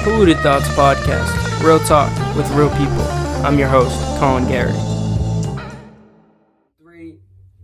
Polluted Thoughts Podcast, real talk with real people. I'm your host, Colin Gary. 3,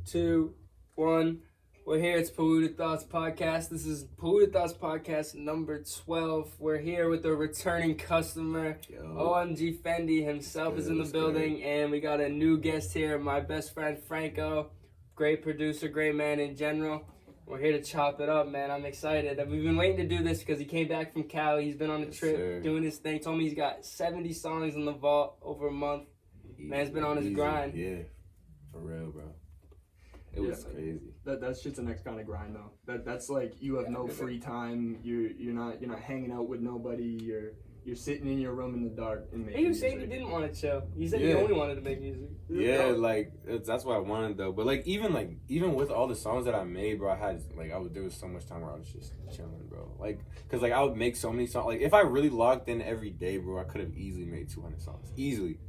2, 1. We're here. It's Polluted Thoughts Podcast. This is Polluted Thoughts Podcast number 12. We're here with a returning customer. OMGitsfendi himself is in the building, and we got a new guest here, my best friend Franco. Great producer, great man in general. We're here to chop it up, man. I'm excited. We've been waiting to do this because he came back from Cali. He's been on a trip doing his thing. Told me he's got 70 songs in the vault over a month. Man's been on his grind. Yeah, for real, bro. It was crazy. That shit's the next kind of grind, though. That's like you have no free time. You're not hanging out with nobody. You're sitting in your room in the dark and making He was saying music. he didn't want to chill. He said he only wanted to make music. Yeah, that's what I wanted though. But even with all the songs that I made, bro, there was so much time where I was just chilling, bro. Cause I would make so many songs. Like if I really logged in every day, bro, I could have easily made 200 songs. Easily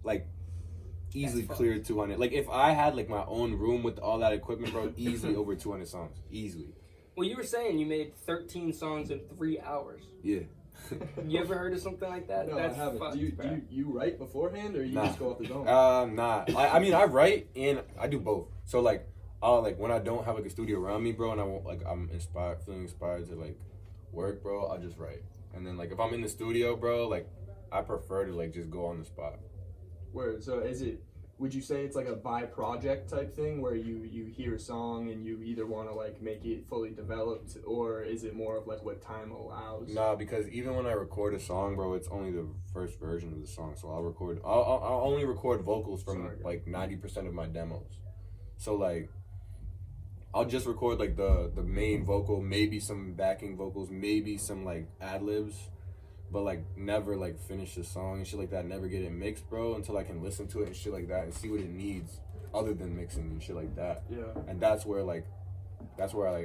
cleared 200. Like if I had like my own room with all that equipment, bro, easily over 200 songs. Easily. Well, you were saying you made 13 songs in 3 hours. Yeah. You ever heard of something like that? No, That's I haven't. fucked, Do you write beforehand or you just go off the dome? Nah. I mean, I write and I do both. So I'll when I don't have like a studio around me, bro, and I'm feeling inspired to work, bro, I'll just write. And then if I'm in the studio, bro, I prefer to just go on the spot. Word. So would you say it's like a by project type thing where you hear a song and you either want to make it fully developed, or is it more of what time allows? Nah, because even when I record a song, bro, it's only the first version of the song. So I'll only record vocals from 90% of my demos. So I'll just record the main vocal, maybe some backing vocals, maybe some ad-libs. But never finish the song and shit like that. Never get it mixed, bro, until I can listen to it and shit like that and see what it needs other than mixing and shit like that. Yeah. And that's where I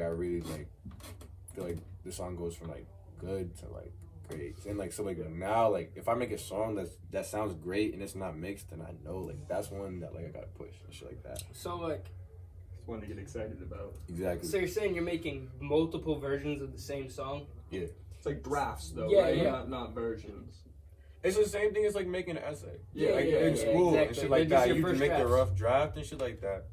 really feel like the song goes from good to great. And so now if I make a song that sounds great and it's not mixed, then I know that's one that I gotta push and shit like that. So It's one to get excited about. Exactly. So you're saying you're making multiple versions of the same song? Yeah. It's like drafts though, yeah, right? Yeah. Not versions. It's the same thing as making an essay. In school exactly. and shit like that. You can make drafts. the rough draft and shit like that.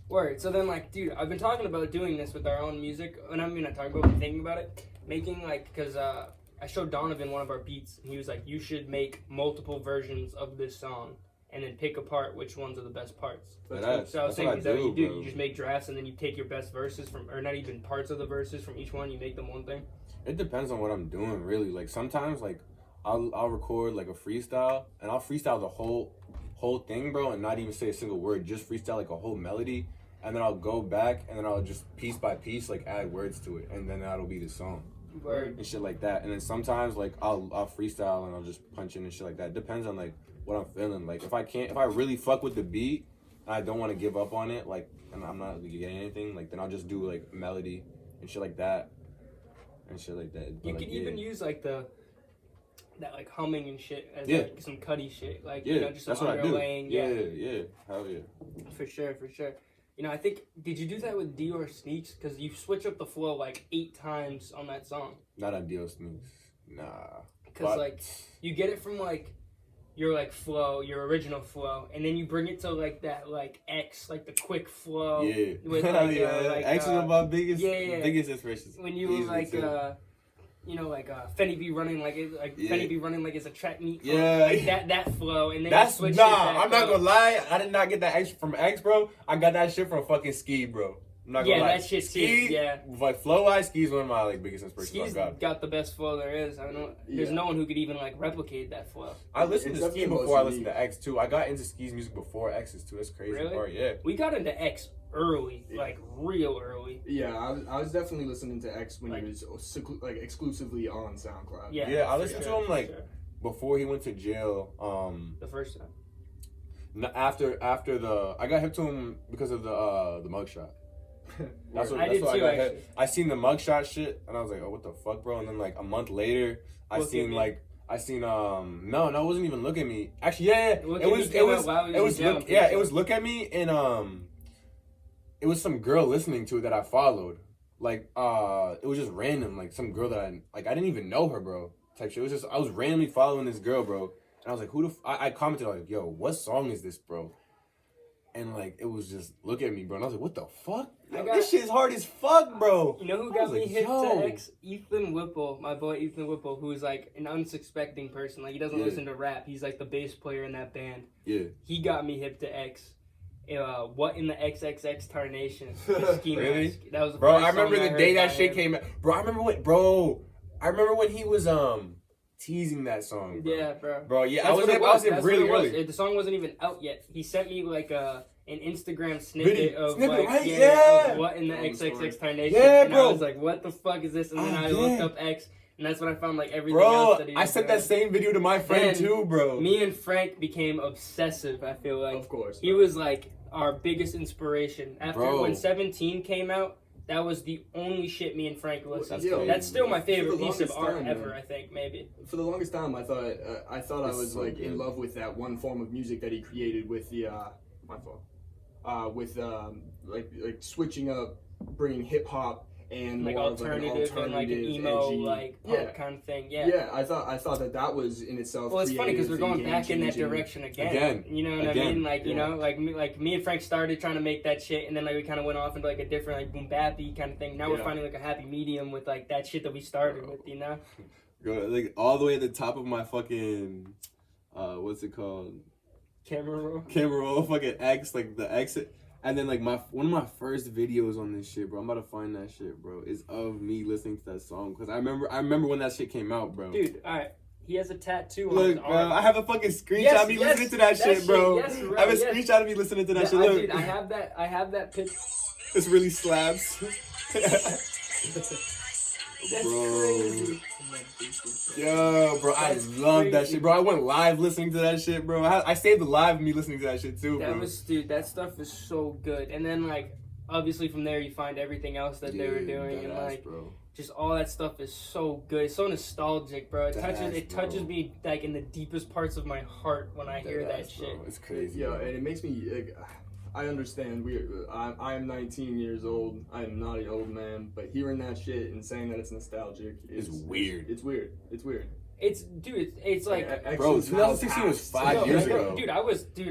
Word. So then, dude, I've been talking about doing this with our own music, and I'm not talking about thinking about it. Making because I showed Donovan one of our beats, and he was like, "You should make multiple versions of this song, and then pick apart which ones are the best parts." So I was saying, is that what you do? bro. You just make drafts, and then you take your best verses or not even parts of the verses from each one. You make them one thing. It depends on what I'm doing, really. Sometimes, I'll record a freestyle, and I'll freestyle the whole thing, bro, and not even say a single word. Just freestyle a whole melody, and then I'll go back, and then I'll just piece by piece add words to it, and then that'll be the song. Word. And shit like that. And then sometimes I'll freestyle and I'll just punch in and shit like that. It depends on what I'm feeling. If I really fuck with the beat and I don't want to give up on it, and I'm not getting anything, then I'll just do melody and shit like that. And shit like that. You could even use that humming and shit as some cutty shit. Just that's some what I do. underlaying. Yeah. Hell yeah. For sure. I think, did you do that with Dior Sneaks? Because you switch up the flow 8 times on that song. Not on Dior Sneaks. Nah. Because you get it from your flow, your original flow, and then you bring it to that X, the quick flow. Yeah. With X is one of my biggest inspirations. When you were Fendi be running Fendi be running it's a track meet. Yeah. That flow, and then That's you switch I'm not gonna lie. I did not get that X from X, bro. I got that shit from fucking Ski, bro. I'm not gonna lie. That shit Ski, too. Yeah. Flow-wise, Ski's one of my biggest inspirations. Ski's got the best flow there is. I know there's no one who could even replicate that flow. I listened to Ski before I listened to X too. I got into Ski's music before X's too. That's crazy. Really? Part, yeah. We got into X early, real early. Yeah, I was definitely listening to X when he was exclusively on SoundCloud. Yeah, I listened to him before he went to jail. The first time. After I got hip to him because of the mugshot. That's what I got hit. I seen the mugshot shit and I was like, oh, what the fuck, bro? And then a month later, I seen no, it wasn't even Look at Me. Actually, it was Look at Me, and it was some girl listening to it that I followed. It was just random, some girl that I didn't even know her, bro. type shit. It was just I was randomly following this girl, bro, and I was like, I commented like, yo, what song is this, bro? And like it was just look at me, bro, and I was like, what the fuck? This shit's hard as fuck, bro. You know who got me hip to X? Ethan Whipple, my boy Ethan Whipple, who's like an unsuspecting person. Like he doesn't listen to rap. He's like the bass player in that band. Yeah. He got me hip to X. What in the XXX Tarnation? Really? That was the bro. first I remember song the day that shit came out. Bro, I remember when he was teasing that song. Bro. Yeah, bro. Bro, yeah, That's I was in really early. The song wasn't even out yet. He sent me like an Instagram snippet of what in the XXX Tarnation. Yeah, and bro. I was like, what the fuck is this? And then I looked up X. And that's when I found like everything bro, else that he was I sent doing. that same video to my friend too, bro. Me and Frank became obsessive, I feel like. Of course. He was like our biggest inspiration. After when 17 came out, that was the only shit me and Frank listened to. That's still my favorite piece of art ever, I think, maybe. For the longest time, I thought I was so like in love with that one form of music that he created with the like switching up, bringing hip hop and like more alternative and like an emo edgy, like punk kind of thing. Yeah. Yeah, I thought that was in itself. Well, it's funny because we're going back in that direction again. You know what I mean? Like you know, like me and Frank started trying to make that shit, and then like we kind of went off into like a different like boom bappy kind of thing. Now we're finding like a happy medium with like that shit that we started with. You know? Like all the way at the top of my fucking what's it called? Camera roll, fucking X, like the exit. And then like one of my first videos on this shit, bro. I'm about to find that shit, bro. Is of me listening to that song because I remember when that shit came out, bro. Dude, all right. He has a tattoo on his arm. Bro, I have a fucking screenshot of me listening to that shit, bro. Yes, bro. I have a screenshot of me listening to that shit. Look, dude, I have that picture. This really slaps. That's crazy. Yo, bro, I love that shit, bro. I went live listening to that shit, bro. I saved the live of me listening to that shit too, bro. That stuff is so good. And then like, obviously from there you find everything else that they were doing, and like, just all that stuff is so good. It's so nostalgic, bro. It touches me like in the deepest parts of my heart when I hear that shit. Bro. It's crazy. Yeah, and it makes me. I understand. I am 19 years old. I am not an old man, but hearing that shit and saying that it's nostalgic is weird. It's weird. It's like, bro, 2016 was 5 years ago.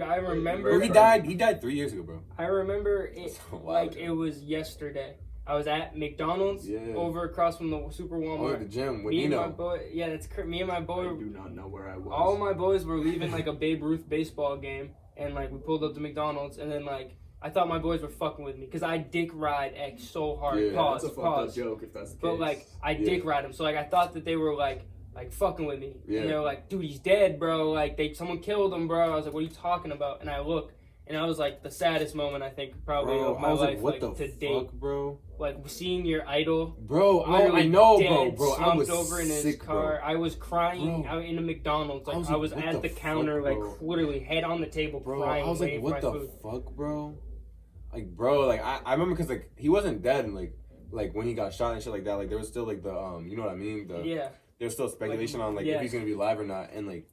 I remember. He died 3 years ago, bro. I remember it like it was yesterday. I was at McDonald's over across from the Super Walmart. At the gym with me and my boy. Yeah, that's me and my boy. I do not know where I was. All my boys were leaving like a Babe Ruth baseball game, and like we pulled up to McDonald's, and then like I thought my boys were fucking with me because I dick ride X so hard. Yeah, that's a fucked up joke if that's the case. But like I dick ride him, so like I thought that they were like fucking with me. Yeah. And they were like, dude, he's dead, bro. Like someone killed him, bro. I was like, what are you talking about? And I look, and I was like the saddest moment I think probably of my life, what like the to date, fuck, bro. Like seeing your idol, bro. I know, dead, bro. I was over in his sick, car. bro. I was crying out in the McDonald's. Like I was at the counter, fuck, like literally head on the table, bro. crying. I was like, what the fuck, bro? Like, bro, like I remember because like he wasn't dead, and like when he got shot and shit like that, like there was still like the you know what I mean? There's still speculation on if he's gonna be alive or not, and like.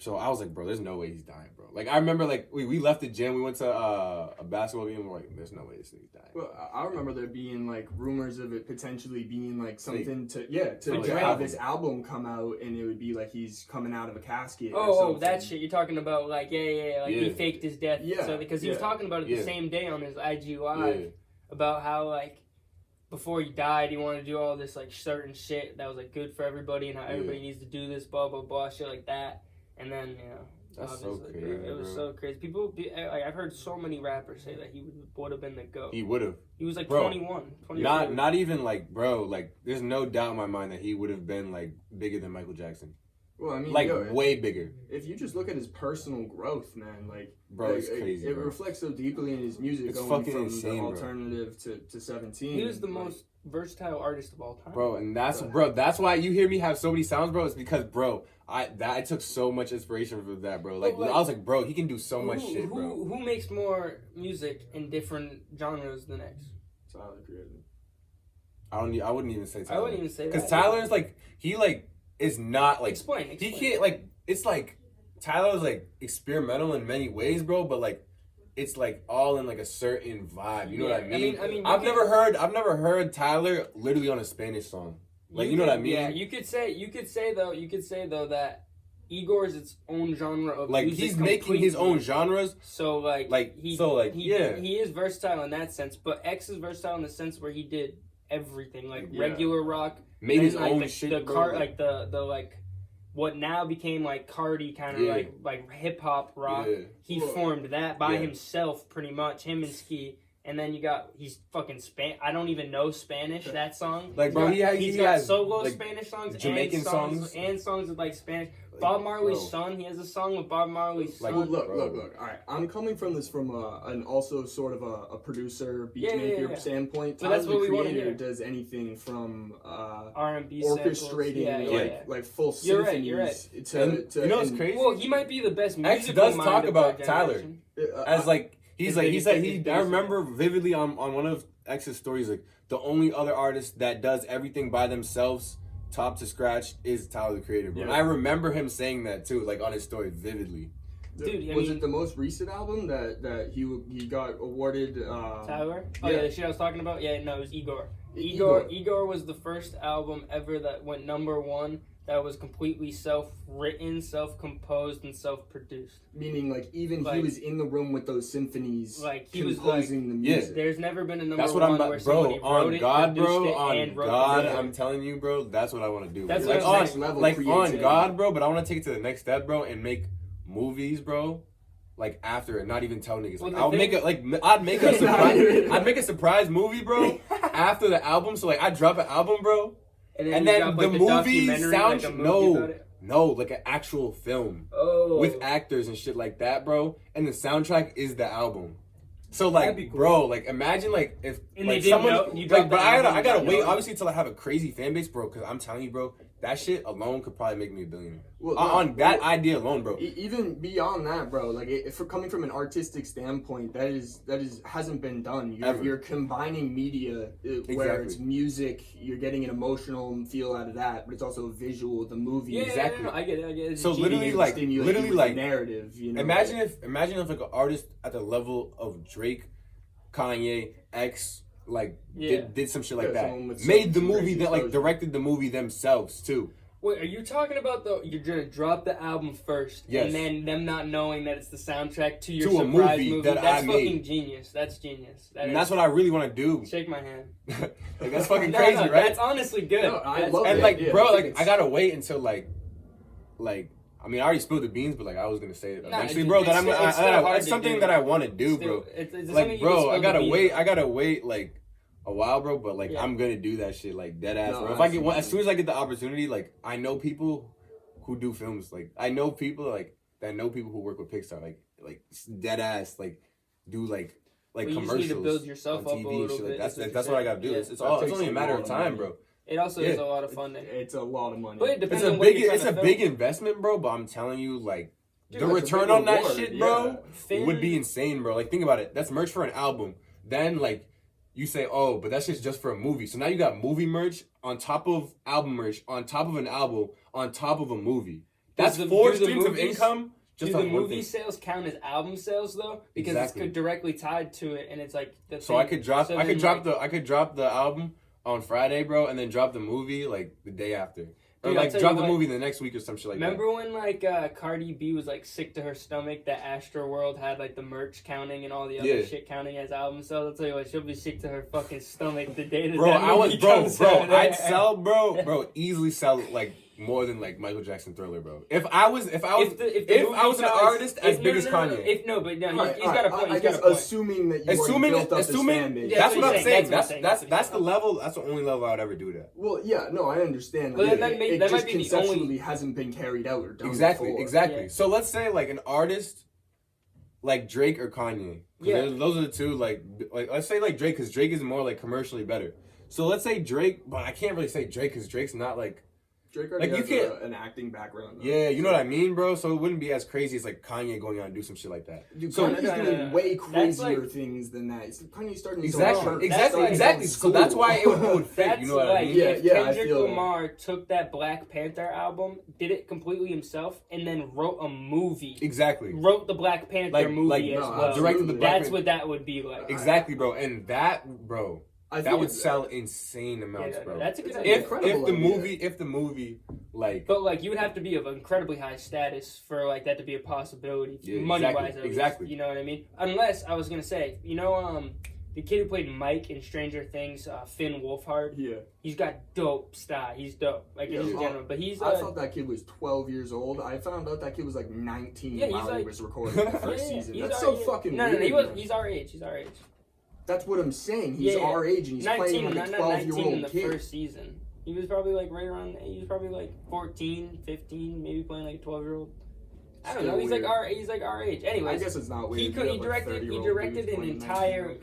So I was like, bro, there's no way he's dying, bro. Like I remember, like we left the gym, we went to a basketball game, and we're like, there's no way this nigga's dying. Well, I remember there being like rumors of it potentially being like something to like, have his album come out, and it would be like he's coming out of a casket. Oh, that shit you're talking about, like he faked his death. Yeah, so because he was talking about it the same day on his IG Live about how like before he died, he wanted to do all this like certain shit that was like good for everybody and how everybody needs to do this, blah blah blah, shit like that. And then, that's so crazy. It was so crazy. People, I've heard so many rappers say that he would have been the GOAT. He would have. He was like 21. 21. Not even like, bro, like, there's no doubt in my mind that he would have been like bigger than Michael Jackson. Well, I mean, like way bigger. If you just look at his personal growth, man, like, bro, it's crazy. It reflects so deeply in his music, it's going fucking from insane, the alternative to 17. He was the most versatile artist of all time, bro. And that's that's why you hear me have so many sounds, bro. It's because, bro, I took so much inspiration from that, bro. Like I was like, bro, he can do so much shit, bro. Who makes more music in different genres than X? Tyler, creative. I wouldn't even say Tyler. I wouldn't even say that because Tyler's like he like is not like explain. He can't like it's like Tyler's like experimental in many ways, bro. But like it's like all in like a certain vibe. You know what I mean? I mean, I've never heard Tyler literally on a Spanish song. Like, you know what I mean? Yeah, you could say though that Igor is its own genre of like music he's making his own genres. So he is versatile in that sense, but X is versatile in the sense where he did everything, like regular rock, made his like own the shit, the what now became like Cardi kind of like hip hop rock. Yeah. He formed that by himself, pretty much, him and Ski. And then he's fucking I don't even know Spanish, that song. Like, bro, he's got has solo like, Spanish songs, Jamaican songs. and songs with like Spanish. Like, Bob Marley's son, he has a song with Bob Marley's son. Well, look. All right, I'm coming from this from an also sort of a producer, beatmaker standpoint. But that's what we want to hear. Does anything from R&B orchestrating like full symphonies. You're right. To you know what's crazy? Well, he might be the best musical X does mind talk of about our Tyler generation. as like. I remember vividly on one of X's stories, like, the only other artist that does everything by themselves, top to scratch, is Tyler, the Creator, bro. Yeah. And I remember him saying that, too, like, on his story, vividly. Dude, was it the most recent album that he got awarded? Tyler? Oh, yeah, the shit I was talking about? Yeah, no, it was Igor. Igor was the first album ever that went #1 that was completely self-written, self-composed, and self-produced. Meaning, like, even he was in the room with those symphonies, like, he composing was, like, the music. There's never been a #1 that's what I'm where somebody wrote it, on God, I'm telling you, bro, that's what I want to do. That's like, next level on God, bro, but I want to take it to the next step, bro, and make movies, bro. Like, after it, not even tell niggas. Like, I'd make a surprise movie, bro, after the album. So, like, I drop an album, bro. And then the movie soundtrack, like an actual film with actors and shit like that, bro. And the soundtrack is the album. So like, cool. Bro, like imagine like if like someone, like, but I gotta wait obviously until I have a crazy fan base, bro. Because I'm telling you, bro, that shit alone could probably make me a billionaire. On that idea alone, bro. Even beyond that, bro. Like, if we're coming from an artistic standpoint, that hasn't been done. You're combining media where it's music. You're getting an emotional feel out of that, but it's also visual. The movie, exactly. I get it. So literally like narrative. You know. Imagine if like an artist at the level of Drake, Kanye, X. Like did some shit like that. Made the movie that like directed the movie themselves too. Wait, are you talking about you're gonna drop the album first, and then them not knowing that it's the soundtrack to your surprise movie? That that's I fucking made. Genius. That's genius. That's what I really want to do. Shake my hand. Like, that's fucking crazy, right? That's honestly good. No, I love and it. Like, bro, like I gotta wait until like. I mean, I already spilled the beans, but like I was gonna say it eventually, bro. It's something that I want to do, bro. It's like, bro, I gotta wait like a while, bro. But like, I'm gonna do that shit, like dead ass, bro. If I get as soon as I get the opportunity, like I know people who do films, like I know people who work with Pixar, like dead ass, like do like commercials. You need to build yourself on TV up a little bit. That's what I gotta do. It's only a matter of time, bro. It also is a lot of funding. It's a lot of money. But it depends it's a big investment, bro. But I'm telling you, like, the return on that shit, bro, would be insane, bro. Like, think about it. That's merch for an album. Then, like, you say, oh, but that's just for a movie. So now you got movie merch on top of album merch, on top of an album, on top of a movie. That's 4 streams of income. Do the movie sales count as album sales though? Because it's directly tied to it, and it's like the. So I could drop the album on Friday, bro, and then drop the movie like the day after. Or like drop the movie the next week or some shit like that. Remember when like Cardi B was like sick to her stomach that Astro World had like the merch counting and all the other shit counting as album sales? I'll tell you what, she'll be sick to her fucking stomach the day that movie comes out. I'd sell, easily sell like more than like Michael Jackson Thriller, bro. If I was an artist as big as Kanye. He's got a point. Assuming that you built up this fan base. That's what I'm saying. That's the level. That's the only level I would ever do that. Well, yeah, no, I understand. But it just conceptually hasn't been carried out or done Exactly. Yeah. So let's say like an artist like Drake or Kanye. Yeah. Those are the two. Like let's say like Drake, because Drake is more like commercially better. So let's say Drake, but I can't really say Drake because Drake's not like. Drake already has an acting background. Though. Yeah, you know what I mean, bro? So it wouldn't be as crazy as like Kanye going out and do some shit like that. Dude, Kanye's doing way crazier things than that. Kanye's starting to Exactly. So that's why it would fit. You know what I mean? If Kendrick Lamar took that Black Panther album, did it completely himself, and then wrote a movie. Exactly. Wrote the Black Panther movie as well. Directed the Black That's what that would be like. Exactly, bro. And that, bro. That would sell insane amounts, Yeah, bro. that's a good If idea. the movie like. But like you would have to be of incredibly high status for like that to be a possibility, money wise. Exactly. You know what I mean? Unless I was gonna say, the kid who played Mike in Stranger Things, Finn Wolfhard. Yeah. He's got dope style. He's dope, like in general. But he's. I thought that kid was 12 years old. I found out that kid was like 19 while he was recording the first season. That's so fucking weird. No. He's our age. That's what I'm saying. He's our age and he's 19, playing like a 12-year-old in the kid. first season. He was probably like right around. He was probably like 14, 15, maybe playing like a 12-year-old. I don't know. He's like our age. Anyways, I guess it's not weird. He directed an entire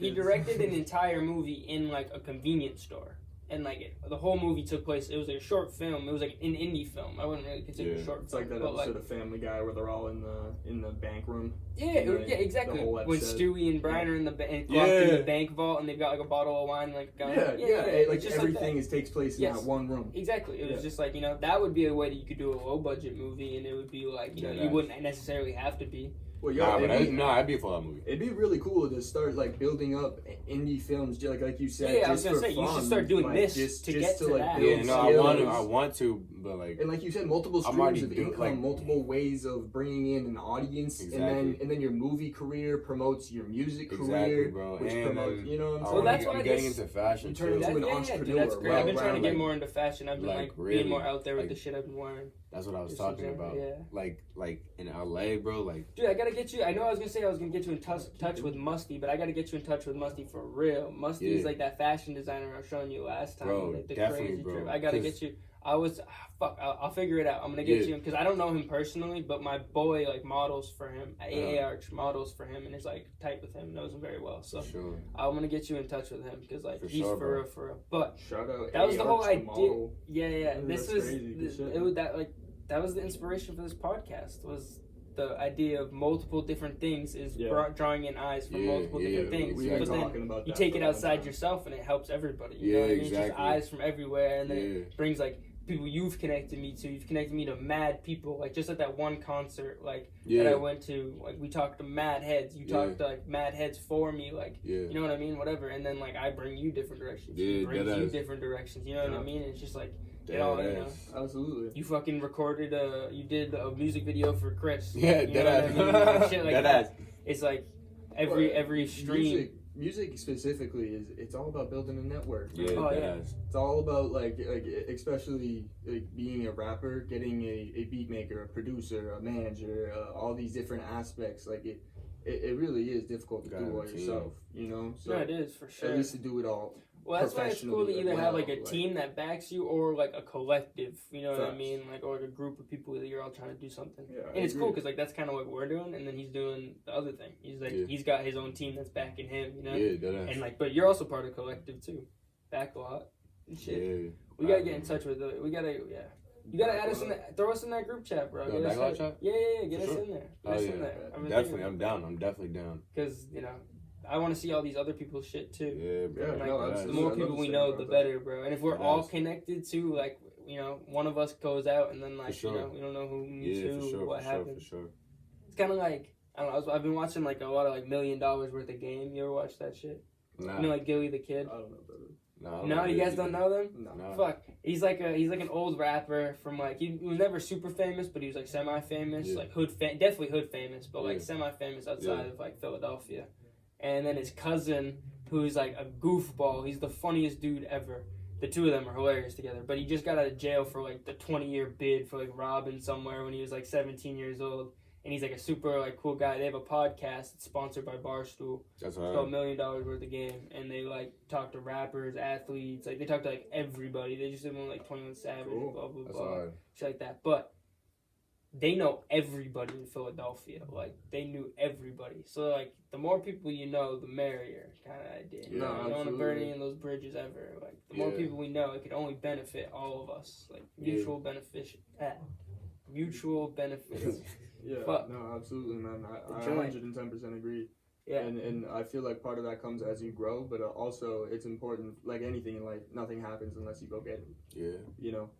movie in like a convenience store. And like the whole movie took place. It was like a short film. It was like an indie film. I wouldn't really consider it a short. It's like that episode of Family Guy where they're all in the bank room. Yeah, exactly. When Stewie and Brian are in the in the bank vault and they've got like a bottle of wine, and like like just everything takes place in that one room. Exactly. It was just like that would be a way that you could do a low budget movie, and it would be like you wouldn't necessarily have to be. Well, I'd be for that movie. It'd be really cool to start like building up indie films, like you said. Yeah, I was gonna say you should start doing this to get to that. Yeah, no, I want to, but like. And like you said, multiple streams of income, multiple ways of bringing in an audience, and then your movie career promotes your music career, bro. Which and promotes, you know what I'm saying? So that's why I'm getting into fashion. You turn into an entrepreneur. That's great. I've been trying to get more into fashion. I've been like being more out there with the shit I've been wearing. That's what I was talking about. Yeah. Like in LA, bro. Like, dude, I gotta get you. I know I was gonna get you in touch with Musty, but I gotta get you in touch with Musty for real. Musty is like that fashion designer I was showing you last time. Bro, like the definitely, crazy bro. trip. I gotta get you. I'll figure it out. I'm gonna get you because I don't know him personally, but my boy like models for him. Arch models for him and is like tight with him, knows him very well. So I'm gonna get you in touch with him because like he's for real. But shout out. That was the whole idea. Model. Yeah. That was the inspiration for this podcast. Was the idea of multiple different things is drawing in eyes from multiple different things. But then you take it outside yourself and it helps everybody. You know what I mean? It's just eyes from everywhere, and then it brings like people you've connected me to. You've connected me to mad people. Like just at that one concert, that I went to. Like we talked to mad heads. You talked to like mad heads for me. Like you know what I mean? Whatever. And then like I bring you different directions. He brings you different directions. You know what I mean? It's just like. Absolutely. You fucking recorded you did a music video for Chris. Yeah, you know I mean? Like shit like that. It's like every stream. Music specifically it's all about building a network. Yeah, It's all about like especially like being a rapper, getting a beat maker, a producer, a manager, all these different aspects. Like it really is difficult to do all yourself. You know. So no, it is for sure. At least to do it all. Well, that's why it's cool to either have like a team that backs you or like a collective, you know what I mean? Like, or like a group of people that you're all trying to do something. Yeah, and it's cool because like that's kind of what we're doing, and then he's doing the other thing. He's like he's got his own team that's backing him, you know? Yeah, and like, but you're also part of the collective too. Back a lot and shit. Yeah, we gotta get in touch with it. You gotta add us in that. Throw us in that group chat, bro. Get us in. Get us in there. Get us in there. Definitely, I'm down. I'm definitely down. Because I want to see all these other people's shit too. Yeah, bro. The more people we know, the better, bro. And if we're all connected too, like one of us goes out and then like we don't know who meets who, what happened. For sure. It's kind of like I don't know. I've been watching like a lot of like $1 Million worth of Game. You ever watch that shit? Nah. You know, like Gilly the Kid. I don't know, brother. No, you guys don't know them? No. Fuck. He's like an old rapper from like he was never super famous, but he was like semi-famous, like definitely hood famous, but like semi-famous outside of like Philadelphia. And then his cousin, who's like a goofball, he's the funniest dude ever. The two of them are hilarious together. But he just got out of jail for like the 20-year bid for like robbing somewhere when he was like 17 years old. And he's like a super like cool guy. They have a podcast that's sponsored by Barstool. That's right. It's called $1 Million Worth of Game. And they like talk to rappers, athletes. Like they talk to like everybody. They just did one like 21 Savage, blah, blah, blah. Shit like that. But they know everybody in Philadelphia. Like, they knew everybody. So, like, the more people you know, the merrier kind of idea. Yeah, I don't want to burn any of those bridges ever. Like, the more people we know, it could only benefit all of us. Like, mutual benefits. Mutual benefits. No, absolutely, man. I 110% agree. Yeah. And I feel like part of that comes as you grow, but also it's important, like anything in life, nothing happens unless you go get it. Yeah. You know?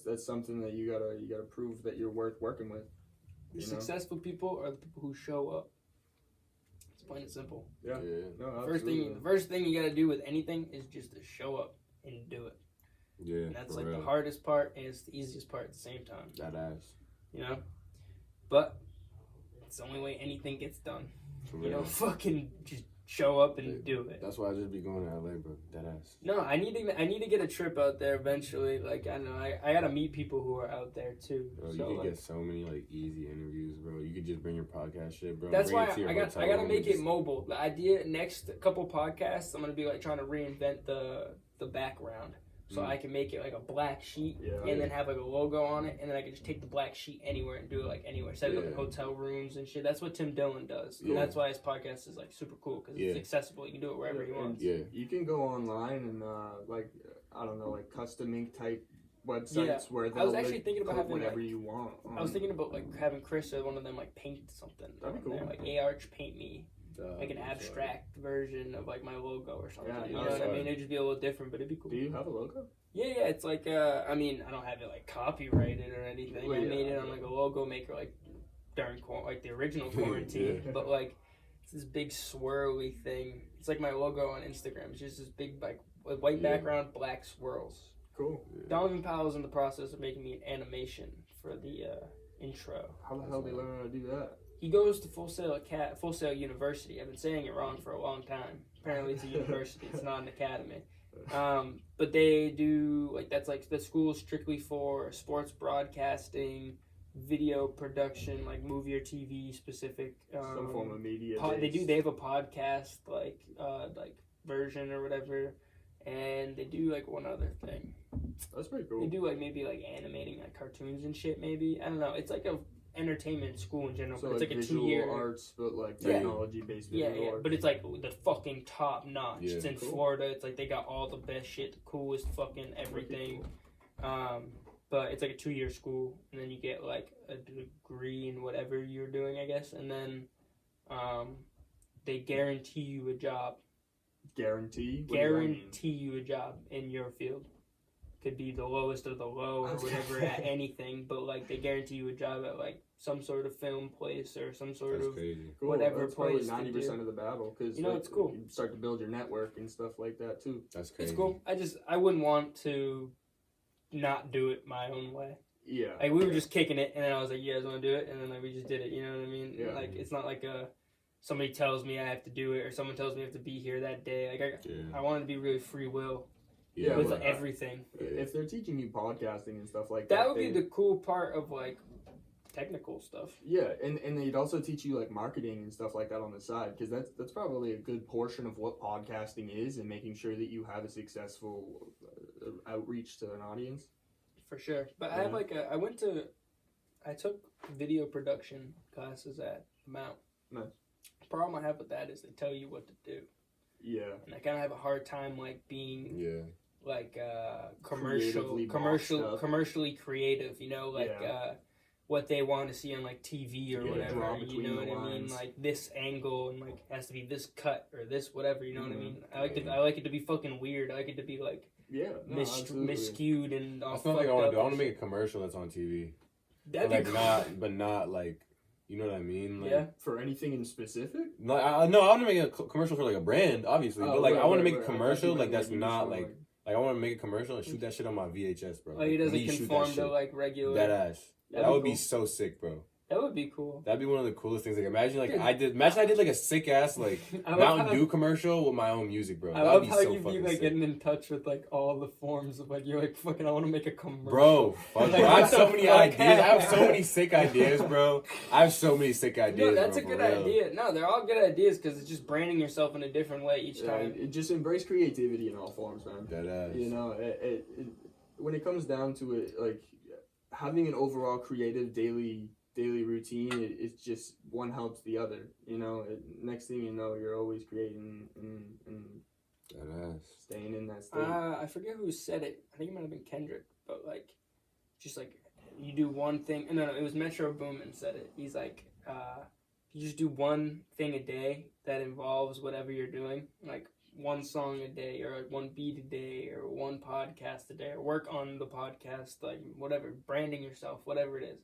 That's something that you gotta prove that you're worth working with. The successful people are the people who show up. That's plain and simple. Yeah. No, The first thing you gotta do with anything is just to show up and do it. Yeah. And that's like the hardest part and it's the easiest part at the same time. That ass. You know? But it's the only way anything gets done. You know, fucking just show up and do it. That's why I just be going to LA, bro. That ass. No, I need to get a trip out there eventually. Like, I don't know, I gotta meet people who are out there too. Bro, so, you could get so many like easy interviews, bro. You could just bring your podcast shit, bro. That's bring why I gotta make it mobile. The idea next couple podcasts, I'm gonna be like trying to reinvent the background. So I can make it like a black sheet and then have like a logo on it, and then I can just take the black sheet anywhere and do it like anywhere. Set it up in hotel rooms and shit. That's what Tim Dillon does. And that's why his podcast is like super cool because it's accessible. You can do it wherever you want. Yeah, you can go online and like I don't know, like custom ink type websites where they'll I was actually thinking about having whatever like, you want. I was thinking about like having Chris or one of them like paint something. That'd be cool. There, like A-Arch paint me. Like an abstract version of like my logo or something. Yeah, you know what I mean? It'd just be a little different, but it'd be cool. Do you have a logo? Yeah, it's like I mean, I don't have it like copyrighted or anything. I made it on like a logo maker like during like the original quarantine, but like it's this big swirly thing. It's like my logo on Instagram. It's just this big like white background, black swirls. Cool. Donovan Powell's in the process of making me an animation for the intro. How the hell did he learn how to do that? He goes to Full Sail University. I've been saying it wrong for a long time. Apparently it's a university. It's not an academy. But they do like that's like the school strictly for sports broadcasting, video production, like movie or TV specific. Some form of media. They have a podcast like version or whatever, and they do like one other thing. That's pretty cool. They do like maybe like animating like cartoons and shit. Maybe I don't know. It's like a entertainment school in general, so but it's like a visual 2-year arts, but like technology based visual arts. But it's like the fucking top notch. Yeah. It's in Florida. It's like they got all the best shit, the coolest fucking everything. But it's like a 2-year school, and then you get like a degree in whatever you're doing, I guess, and then they guarantee you a job. Guarantee you a job in your field. Could be the lowest of the low or whatever at anything, but like they guarantee you a job at like some sort of film place or some sort of whatever that's place. Probably 90% of the battle because it's cool. You start to build your network and stuff like that too. That's crazy. It's cool. I wouldn't want to not do it my own way. Yeah. Like we were just kicking it, and then I was like, "You guys want to do it?" And then like we just did it. You know what I mean? Yeah. Like it's not like somebody tells me I have to do it or someone tells me I have to be here that day. Like I want it to be really free will. Yeah, with everything. If they're teaching you podcasting and stuff like that, that would be the cool part of like technical stuff. Yeah, and they'd also teach you like marketing and stuff like that on the side because that's probably a good portion of what podcasting is and making sure that you have a successful outreach to an audience. For sure, but I have like I took video production classes at Mount. Nice. The problem I have with that is they tell you what to do. Yeah. And I kind of have a hard time like being like commercially creative, you know, like what they want to see on like TV or whatever, you know what I mean? Like this angle and like has to be this cut or this whatever, you know what I mean? I like it to be fucking weird. I like it to be like miscued and all that's not like I want to do. I want to make a commercial that's on TV. That'd be cool. but not like, you know what I mean? Like, For anything in specific? No, I want to make a commercial for like a brand, obviously. But like, I want to make a commercial like that's not like I want to make a commercial and shoot that shit on my VHS, bro. Oh, he doesn't conform to like regular. That ass. That would be so sick, bro. That would be cool. That'd be one of the coolest things. Like imagine I did like a sick ass like Mountain Dew commercial with my own music, bro. I love how you'd be like getting in touch with like all the forms of like you're like fucking I want to make a commercial. Bro, fuck, bro. I have so many ideas. I have so many sick ideas, bro. I have so many sick ideas. No, that's a good idea. No, they're all good ideas because it's just branding yourself in a different way each time. Just embrace creativity in all forms, man. That ass. You know, when it comes down to it, like having an overall creative daily routine, it's just one helps the other, you know. Next thing you know, you're always creating and staying in that state. I forget who said it. I think it might have been Kendrick, but like just like you do one thing. No, it was Metro Boomin said it. He's like you just do one thing a day that involves whatever you're doing, like one song a day or like one beat a day or one podcast a day or work on the podcast, like whatever, branding yourself, whatever it is.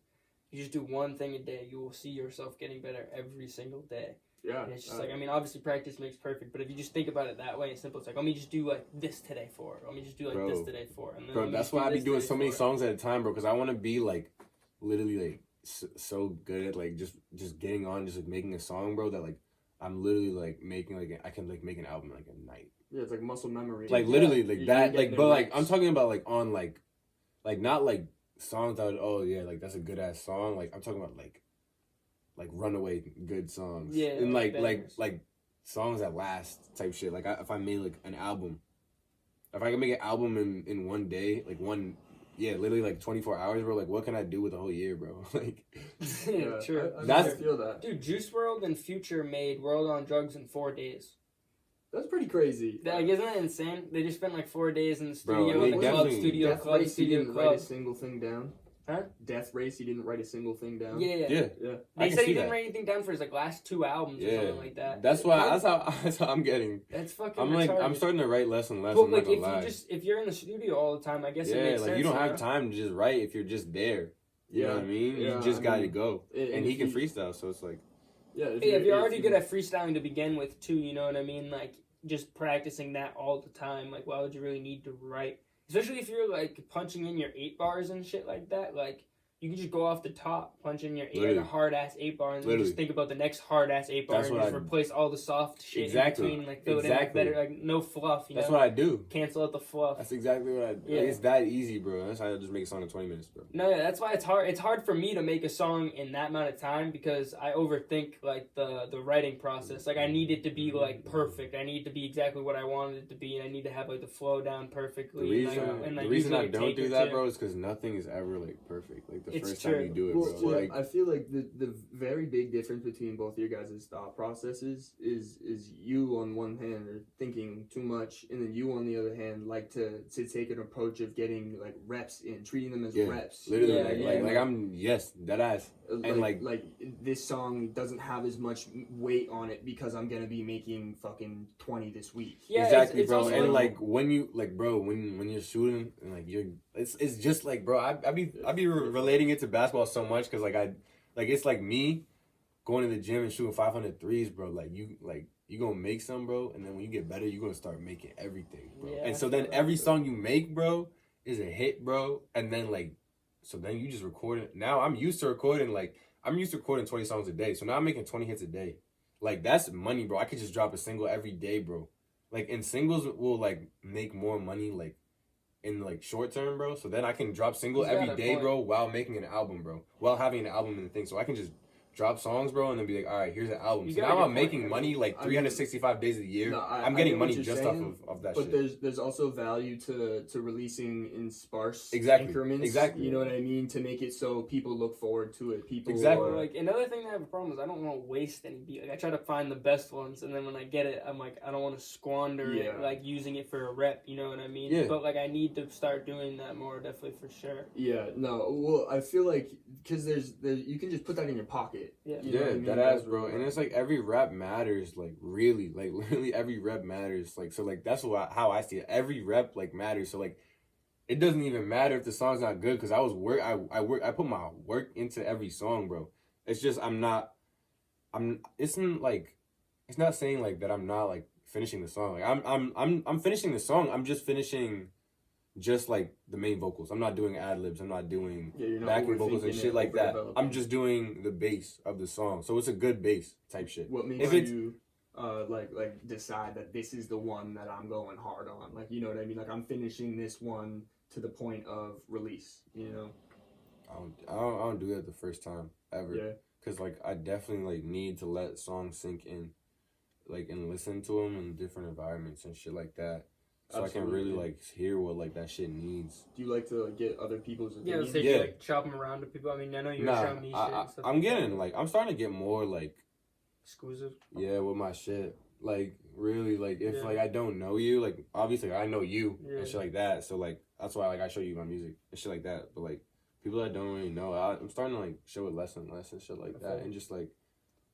You just do one thing a day. You will see yourself getting better every single day. Yeah. And it's just like, I mean, obviously practice makes perfect, but if you just think about it that way, it's simple. It's like, let me just do like this today for it. Let me just do like this today for it. And then bro, that's why I be doing so many songs at a time, bro, because I want to be like literally like so good at like just getting on, just like making a song, bro, that like I'm literally like making like I can like make an album like a night. Yeah, it's like muscle memory. Like literally like that, like, but like I'm talking about like on like not like songs that oh yeah, like that's a good ass song. Like I'm talking about like runaway good songs. Yeah, and like songs that last type shit. Like if I made like an album, if I can make an album in one day, like literally like 24 hours, bro. Like what can I do with a whole year, bro? Like yeah, true. I feel that. Dude, Juice WRLD and Future made World on Drugs in 4 days. That's pretty crazy. Like, isn't that insane? They just spent like 4 days in the studio, bro, in the club, Death Race, he didn't write a single thing down. Huh? Death Race, he didn't write a single thing down. Yeah. They said he didn't write anything down for his like last 2 albums or something like that. That's why. That's how I'm getting. That's fucking. I'm like retarded. I'm starting to write less and less. But like if you're in the studio all the time, I guess it makes sense. You don't have time to just write if you're just there. You know what I mean? Yeah, you just gotta go, and he can freestyle. So it's like, if you're already good at freestyling to begin with, too, you know what I mean? Like just practicing that all the time. Like why would you really need to write? Especially if you're like punching in your 8 bars and shit like that, like. You can just go off the top, punch in your like a hard ass 8 bar, and then just think about the next hard ass 8 bar, and just replace all the soft shit in between, like fill it in with better, like no fluff. That's what I do. Cancel out the fluff. That's exactly what I do. Yeah. Like, it's that easy, bro. That's how I just make a song in 20 minutes, bro. No, that's why it's hard. It's hard for me to make a song in that amount of time because I overthink like the writing process. Like I need it to be like perfect. I need it to be exactly what I wanted it to be, and I need to have like the flow down perfectly. The reason I don't do that, bro, is because nothing is ever like perfect. Like the first time you do it. Well, like, I feel like the very big difference between both your guys' thought processes is you on one hand are thinking too much, and then you on the other hand like to take an approach of getting like reps in, treating them as reps. Literally, like I'm dead ass. And like this song doesn't have as much weight on it because I'm gonna be making fucking 20 this week. Yeah, exactly, bro. And like when you like, bro, when you're shooting and like it's just like, bro, I be relating it to basketball so much because it's like me going to the gym and shooting 500 threes, bro. Like you gonna make some, bro, and then when you get better, you're gonna start making everything, bro. And so then every song you make, bro, is a hit, bro. And then like. So then you just record it. Now I'm used to recording 20 songs a day. So now I'm making 20 hits a day. Like that's money, bro. I could just drop a single every day, bro. Like and singles will like make more money like in like short term, bro. So then I can drop single every day, bro, while making an album, bro. While having an album in the thing. So I can just drop songs, bro, and then be like, all right, here's an album. So now I'm making money like 365 days a year. I'm getting money just off of that shit. But there's also value to releasing in sparse increments. Exactly. You know what I mean? To make it so people look forward to it. People like another thing that I have a problem is I don't want to waste any beat. Like I try to find the best ones, and then when I get it, I'm like I don't want to squander it, like using it for a rep. You know what I mean? Yeah. But like I need to start doing that more, definitely for sure. Yeah. No. Well, I feel like because there's you can just put that in your pocket. Yeah. You know what I mean? That ass, bro. And it's like every rep matters, like really, like literally every rep matters. Like so, like that's how I see it. Every rep like matters. So like, it doesn't even matter if the song's not good because I put my work into every song, bro. It's just it's not saying like that I'm not like finishing the song. Like I'm finishing the song. I'm just finishing. Just like the main vocals. I'm not doing ad-libs. I'm not doing backing vocals and shit like that. I'm just doing the bass of the song. So it's a good bass type shit. What makes you like decide that this is the one that I'm going hard on? Like, you know what I mean? Like I'm finishing this one to the point of release, you know? I don't do that the first time ever. Yeah. Cause like I definitely like need to let songs sink in, like and listen to them in different environments and shit like that. So absolutely. I can really like hear what like that shit needs. Do you like to like get other people's opinions? You like chop them around to people. I mean, I know you're showing me shit. And stuff I'm getting like I'm starting to get more like exclusive. Yeah, with my shit. Like really, like if like I don't know you, like obviously I know you and shit like that. So like that's why like I show you my music and shit like that. But like people that don't really know, I'm starting to like show it less and less and shit like that. And just like.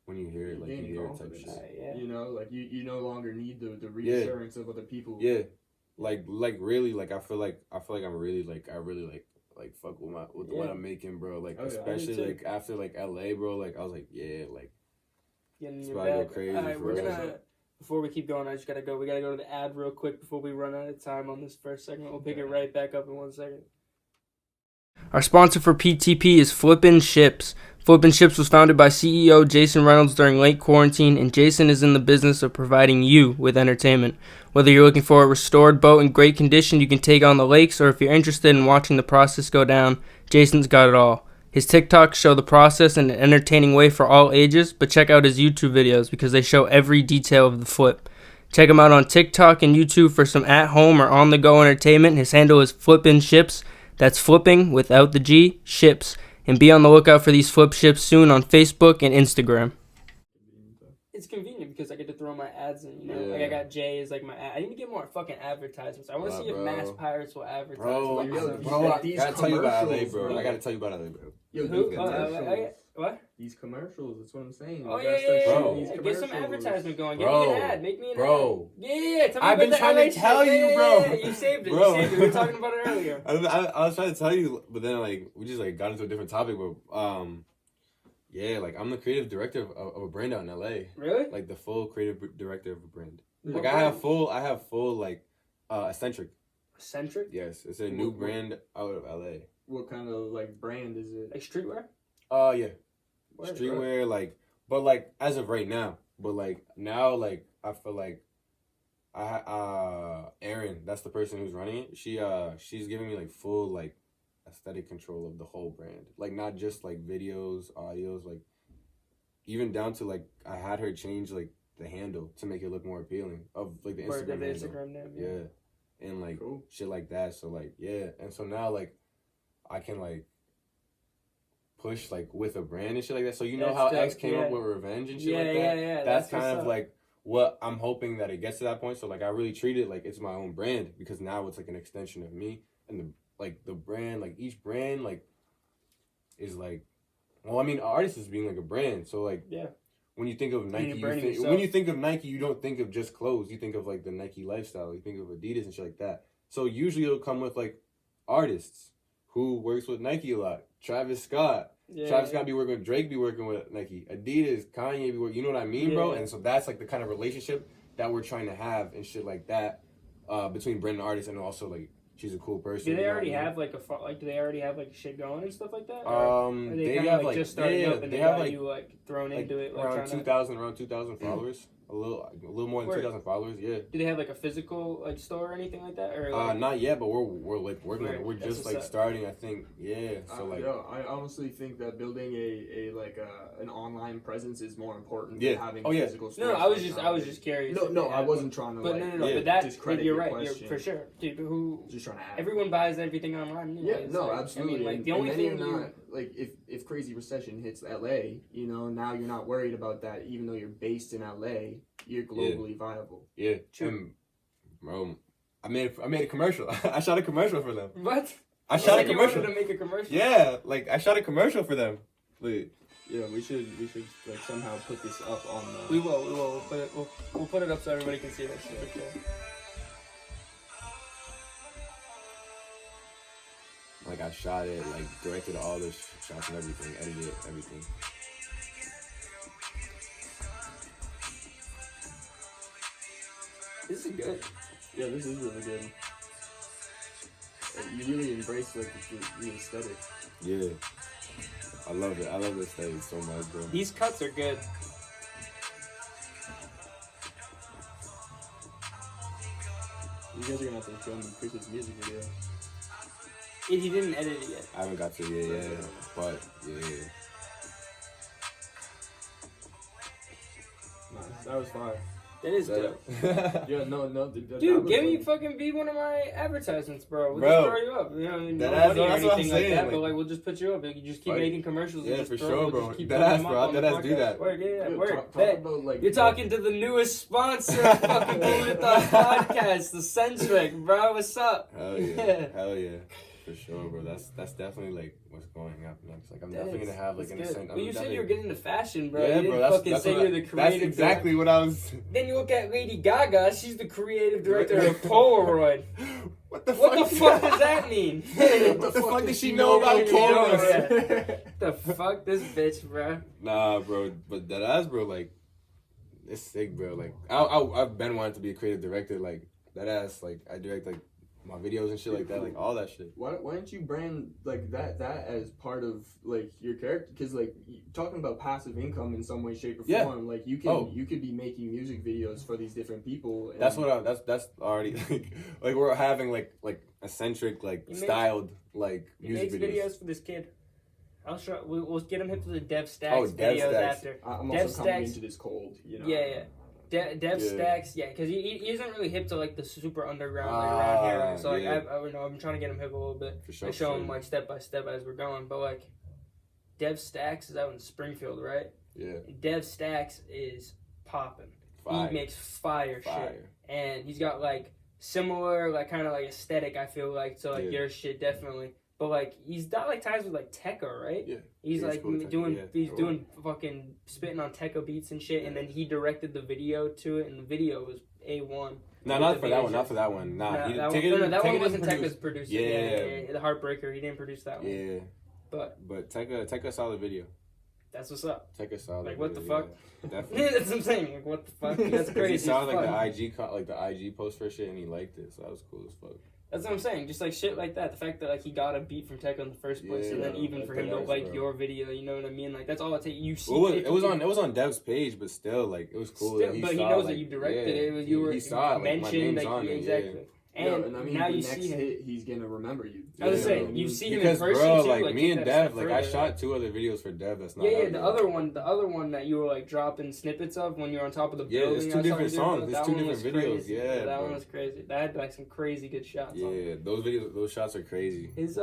When you hear it, like you hear it type shit. You know, like you no longer need the reassurance of other people. Yeah. Like really, like I feel like I'm really like I really like fuck with what I'm making, bro. Like especially like after like LA, bro. Like I was like, yeah, like Getting That's your why I go bag. crazy. All right, for we're real. gonna. Before we keep going, I just gotta go. We gotta go to the ad real quick before we run out of time on this first segment. We'll pick it right back up in 1 second. Our sponsor for PTP is Flippin' Ships. Flippin' Ships was founded by CEO Jason Reynolds during late quarantine, and Jason is in the business of providing you with entertainment. Whether you're looking for a restored boat in great condition you can take on the lakes, or if you're interested in watching the process go down, Jason's got it all. His TikToks show the process in an entertaining way for all ages, but check out his YouTube videos because they show every detail of the flip. Check him out on TikTok and YouTube for some at-home or on-the-go entertainment. His handle is Flippin' Ships. That's flipping without the G, ships. And be on the lookout for these flip ships soon on Facebook and Instagram. It's convenient because I get to throw my ads in, you know? Yeah. Like I got Jay as like my ad. I need to get more fucking advertisements. I want to see if Mass Pirates will advertise. Bro, like, I gotta tell you about LA, bro. I gotta tell you about LA, bro. Yo, Who? these What? What? These commercials, that's what I'm saying. Oh, You yeah, gotta start Bro. shooting these Get some commercials. advertisement going. Get Bro. me an ad. Make me an Bro. ad. Yeah. Tell me I've about been the trying LA to tell shit. you, bro. Yeah. You saved it. Bro. You saved it. We were talking about it earlier. I was trying to tell you, but then like we just like got into a different topic. But yeah, like I'm the creative director of a brand out in LA. Really? Like the full creative director of a brand. What Like brand? I have full like eccentric. Eccentric? Yes, it's a new brand out of LA. What kind of like brand is it? Like streetwear? Yeah. Where, Streetwear, like, but like as of right now, but like now, like I feel like Erin, that's the person who's running it. She's giving me like full like aesthetic control of the whole brand, like not just like videos, audios, like even down to like I had her change like the handle to make it look more appealing of like the Instagram handle. Instagram name. Yeah, and like Cool. shit like that. So like yeah, and so now like I can like push like with a brand and shit like that. So you know That's how dope, X came up with Revenge and shit like that. Yeah. That's what's kind of up. like what I'm hoping that it gets to that point. So like I really treat it like it's my own brand because now it's like an extension of me and the brand, like each brand like is like, well, I mean, artist is being like a brand. So like yeah. when you think of Nike, yourself. when you think of Nike, you don't think of just clothes. You think of like the Nike lifestyle. You think of Adidas and shit like that. So usually it'll come with like artists who works with Nike a lot. Travis Scott. Travis Scott be working with Drake, be working with Nike. Adidas, Kanye be working. You know what I mean, bro? Yeah. And so that's like the kind of relationship that we're trying to have and shit like that between brand and artist, and also like she's a cool person. Do they you know already what I mean? have like do they already have like shit going and stuff like that? They kinda, have like just starting yeah, up and they they have got like you like thrown into it like around trying 2,000 followers. A little more than Word. 2,000 followers. Yeah. Do they have like a physical like store or anything like that? Or like, Not yet, but we're like working on it. Right, We're that's just what's like up. starting. I think So like I honestly think that building an online presence is more important Yeah. than having Oh, yeah. physical stores. no, I was just curious. No, if no, they I had wasn't one. trying to But like no, Yeah. but that discredit you're your right. You're question. for sure, dude. Who just trying to add. everyone buys everything online. Yeah, Anyways. no, like, absolutely. I mean, like the And only then thing you're not like if crazy recession hits LA, you know, now you're not worried about that. Even though you're based in LA, you're globally viable. yeah. True. And, bro, I made a commercial. I shot a commercial for them. What? I You shot a said you wanted commercial. to make a commercial. Yeah, like I shot a commercial for them. Like, Yeah, we should like somehow put this up on the. We will. We'll put it up so everybody can see that shit. Okay. like I shot it, like directed all the shots and everything, edited everything. This is good. Yeah, this is really good. You really embrace like the aesthetic. Yeah, I love it. I love this stage so much, bro. These cuts are good. You guys are gonna have to film Chris's music video. He didn't edit it yet. I haven't got to it yet, but yeah. Nice, that was fire. That is dope. Yeah, no, Dude, give me fucking be one of my advertisements, bro. We'll Bro, just throw you up. You know, no that's money or what I'm anything like saying, that, like- but like we'll just put you up. You just keep Like, making commercials. yeah, and just for throw, sure, we'll bro. just keep Deadass, putting them bro. up on the Deadass do podcast. that. Word, yeah, Yo, word. talk Bet. about, like, You're talking to the newest sponsor of fucking Polluted podcast, the Centric, bro. What's up? Hell yeah, hell yeah, for sure, bro. That's definitely like what's going up next. Like I'm definitely gonna have like an ascent. Well, you said you were getting into fashion, bro. Yeah, you bro. didn't fucking That's say what you're the creative. That's exactly what I was. Then you look at Lady Gaga. She's the creative director of Polaroid. What the What fuck? the fuck does that mean? What the fuck does she know about What do you know? Polaroid? The fuck, this bitch, bro. Nah, bro. But that ass, bro. Like It's sick, bro. Like I've been wanting to be a creative director. Like that ass. Like I direct like my videos and shit like that. Like all that shit. Why don't you brand like that as part of like your character? Because like talking about passive income in some way, shape, or form. Like you could be making music videos for these different people. And that's what that's already like we're having like eccentric styled like music videos for this kid. I'll show. We'll get him hip to the Dev Stacks videos after. I'm also coming into this cold, you know. Yeah. Dev Stacks, because he isn't really hip to like the super underground around here. So like I'm trying to get him hip a little bit. For sure. I show him like step by step as we're going. But like Dev Stacks is out in Springfield, right? Yeah. Dev Stacks is popping. He makes fire shit, and he's got like similar like kind of like aesthetic. I feel like so like your shit definitely. But like he's got like ties with like Tekka, right? Yeah. He's like cool doing fucking spitting on Tekka beats and shit, and then he directed the video to it, and the video was A1. No, not for that one. Not for that one. Nah, that one wasn't Tekka's producer. Yeah, the Heartbreaker. He didn't produce that one. Yeah. But Tekka solid video. That's what's up. Tekka solid. Like what the fuck? Definitely. That's what I'm saying. Like what the fuck? That's crazy. He saw like the IG post for shit, and he liked it, so that was cool as fuck. That's what I'm saying. Just like shit like that. The fact that like he got a beat from Tekka in the first place, and then even for him to like your video, you know what I mean? Like that's all it takes. You see, it was on Dev's page, but still, like it was cool. Still, but he knows that you directed it. It was you were he saw it, like, mentioned my name's on it, exactly. And I mean, now the you next see him. hit, he's gonna remember you. I was saying, you see him because, in person bro, too. like me and Dev, like I further. shot 2 other videos for Dev. That's not. Yeah. The other one that you were like dropping snippets of when you were on top of the building. Yeah, it's 2 different songs. It's 2 different videos. Crazy. Yeah, that one was crazy. That had like some crazy good shots. Yeah, those shots are crazy. His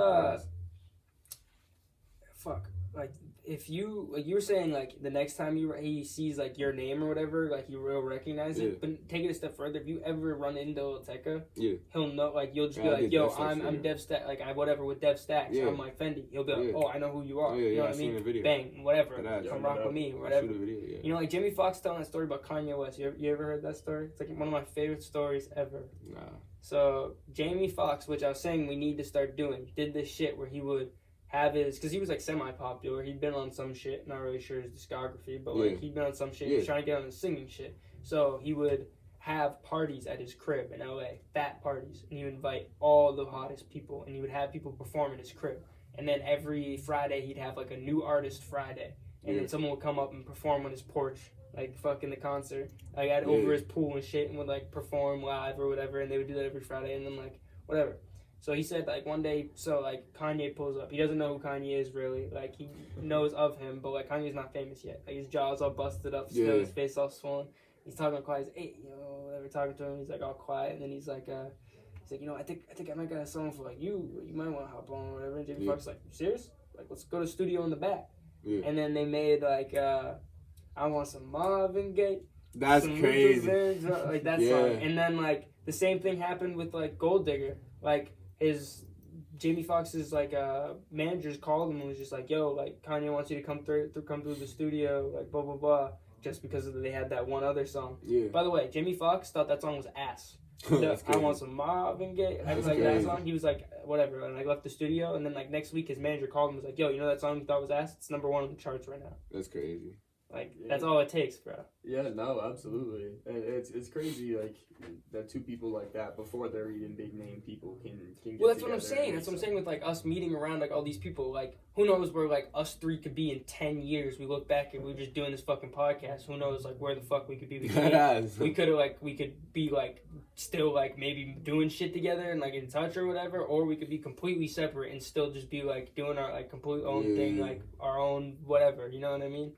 fuck, like if you were saying like the next time he sees like your name or whatever, like he will recognize it. But take it a step further, if you ever run into Tekka, he'll know, like you'll just be like, yo, I'm Dev Stack, like I whatever with Dev Stacks, I'm like Fendi. He'll be like, oh, I know who you are. You know what I mean? Bang, whatever. Come rock with me, whatever. You know, like Jimmy Fox telling that story about Kanye West. You ever heard that story? It's like one of my favorite stories ever. Nah. So Jamie Foxx, which I was saying we need to start doing, did this shit where he would have his, because he was like semi-popular, he'd been on some shit, not really sure his discography, but like he'd been on some shit, he was trying to get on the singing shit. So he would have parties at his crib in LA, fat parties, and he would invite all the hottest people, and he would have people perform in his crib. And then every Friday he'd have like a new artist Friday, and then someone would come up and perform on his porch, like fucking the concert, like over his pool and shit, and would like perform live or whatever, and they would do that every Friday, and then like whatever. So he said, like, one day, so, like, Kanye pulls up. He doesn't know who Kanye is, really. Like, he knows of him, but, like, Kanye's not famous yet. Like, his jaw's all busted up, still, his face all swollen. He's talking quiet. He's, hey, whatever, talking to him. He's, like, all quiet. And then he's like, you know, I think I might got a song for, like, you. You might want to hop on or whatever. And Jamie Foxx like, you serious? Like, let's go to the studio in the back. And then they made, like, I Want Some Marvin Gaye. That's crazy. Like, that song. And then, like, the same thing happened with, like, Gold Digger. Like, Jamie Foxx's like managers called him and was just like, yo, like Kanye wants you to come through the studio, like blah blah blah, just because they had that one other song. By the way, Jamie Foxx thought that song was ass. I Want Some Marvin Gaye. I was like, that song. He was like, whatever, and I left the studio. And then like next week, his manager called him and was like, yo, you know that song you thought was ass? It's #1 on the charts right now. That's crazy. Like that's all it takes, bro. Yeah, no, absolutely. And it's crazy, like that 2 people like that before they're even big name people can get well, that's what I'm saying. That's what I'm saying with like us meeting around like all these people. Like who knows where like us 3 could be in 10 years? We look back and we're just doing this fucking podcast. Who knows like where the fuck we could be? We could be like still like maybe doing shit together and like in touch or whatever, or we could be completely separate and still just be like doing our like complete own thing, like our own whatever. You know what I mean?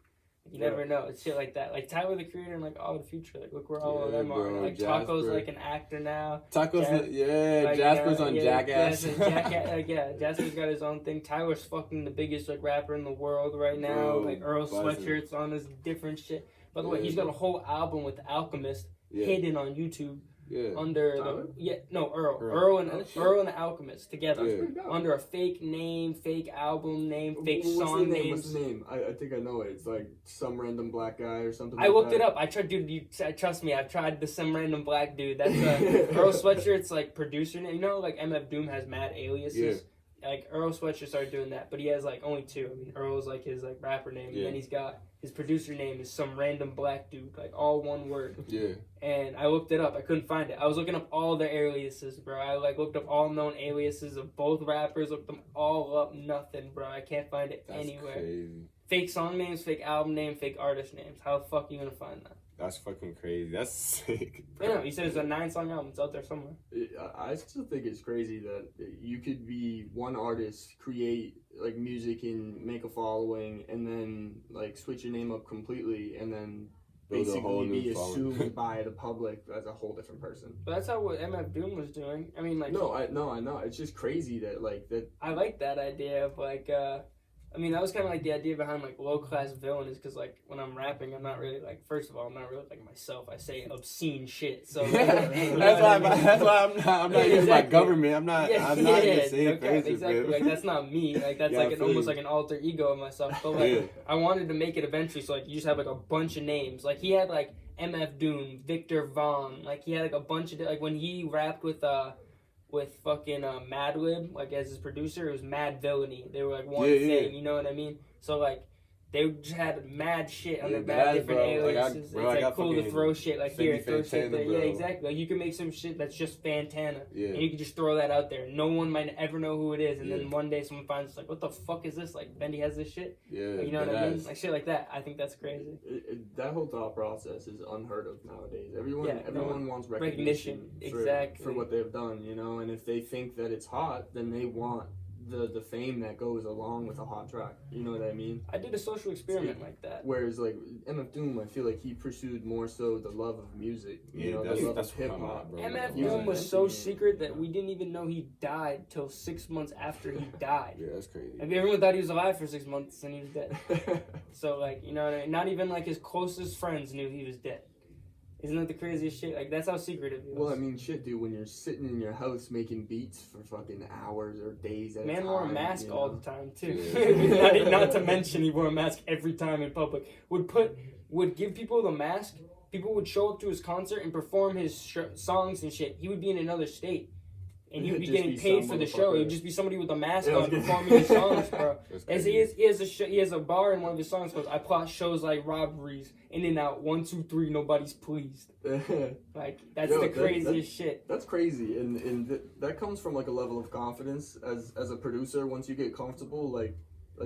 You never know. It's shit like that. Like Tyler, the Creator, and like all the Future. Like look where all of them are. Like Jasper. Taco's like an actor now. Taco's Jasper's on Jackass. Jasper's got his own thing. Tyler's fucking the biggest like rapper in the world right now. Bro, like Earl Sweatshirt's on his different shit. By the way, he's got a whole album with The Alchemist hidden on YouTube. Under Earl and The Alchemist together under a fake name, fake album name, fake song names. What's the name? I think I know it. It's like some random black guy or something. I looked it up. I tried, dude. Trust me. I've tried the some random black dude. That's Earl Sweatshirt's like producer name. You know, like MF Doom has mad aliases. like Earl Sweatshirt started doing that, but he has like only two. I mean, Earl's like his like rapper name, and then he's got his producer name is some random black dude, like all one word. Yeah. And I looked it up. I couldn't find it. I was looking up all their aliases, bro. I like looked up all known aliases of both rappers. Looked them all up. Nothing, bro. I can't find it anywhere. Crazy. Fake song names, fake album name, fake artist names. How the fuck are you gonna find that? That's fucking crazy. That's sick. I know. He said it's a 9-song album. It's out there somewhere. I still think it's crazy that you could be one artist, create like music and make a following, and then like switch your name up completely, and then basically be assumed by the public as a whole different person. But that's how what MF Doom was doing. I mean, like I know. It's just crazy that like that. I like that idea of like. I mean, that was kind of like the idea behind like low class villain is because like when I'm rapping, I'm not really like, first of all, I'm not really like myself. I say obscene shit. So that's why I'm not using my government. I'm not the same person. Exactly. Like that's not me. Like that's like almost like an alter ego of myself. But like I wanted to make it eventually so like you just have like a bunch of names. Like he had like MF Doom, Victor Vaughn. Like he had like a bunch of like when he rapped with fucking Madlib, like as his producer, it was Mad Villainy. They were like one thing, you know what I mean? So like they just had mad shit on their bad different aliases. Like, it's like cool to throw shit like here, throw shit there. Yeah, exactly. Like you can make some shit that's just Fantana, and you can just throw that out there. No one might ever know who it is, and then one day someone finds like, what the fuck is this? Like Fendi has this shit. Yeah, like, you know what I mean? Like shit like that. I think that's crazy. That whole thought process is unheard of nowadays. Everyone wants recognition for what they've done, you know. And if they think that it's hot, then they want the fame that goes along with a hot track. You know what I mean? I did a social experiment like that. Whereas like MF Doom, I feel like he pursued more so the love of music. You know, the love of hip hop. MF Doom was so secret that we didn't even know he died till 6 months after he died. Yeah, that's crazy. Like, everyone thought he was alive for 6 months and he was dead. So like, you know what I mean? Not even like his closest friends knew he was dead. Isn't that the craziest shit? Like, that's how secretive he was. Well, I mean, shit, dude, when you're sitting in your house making beats for fucking hours or days at a time. Man wore a mask all the time, too. not to mention he wore a mask every time in public. Would give people the mask. People would show up to his concert and perform his songs and shit. He would be in another state. And he would be getting paid for the show. It would just be somebody with a mask on performing his songs, bro. As he has a bar in one of his songs called "I plot shows like robberies, in and out, 1, 2, 3, nobody's pleased." Like that's the craziest shit. That's crazy, and that comes from like a level of confidence as a producer. Once you get comfortable, like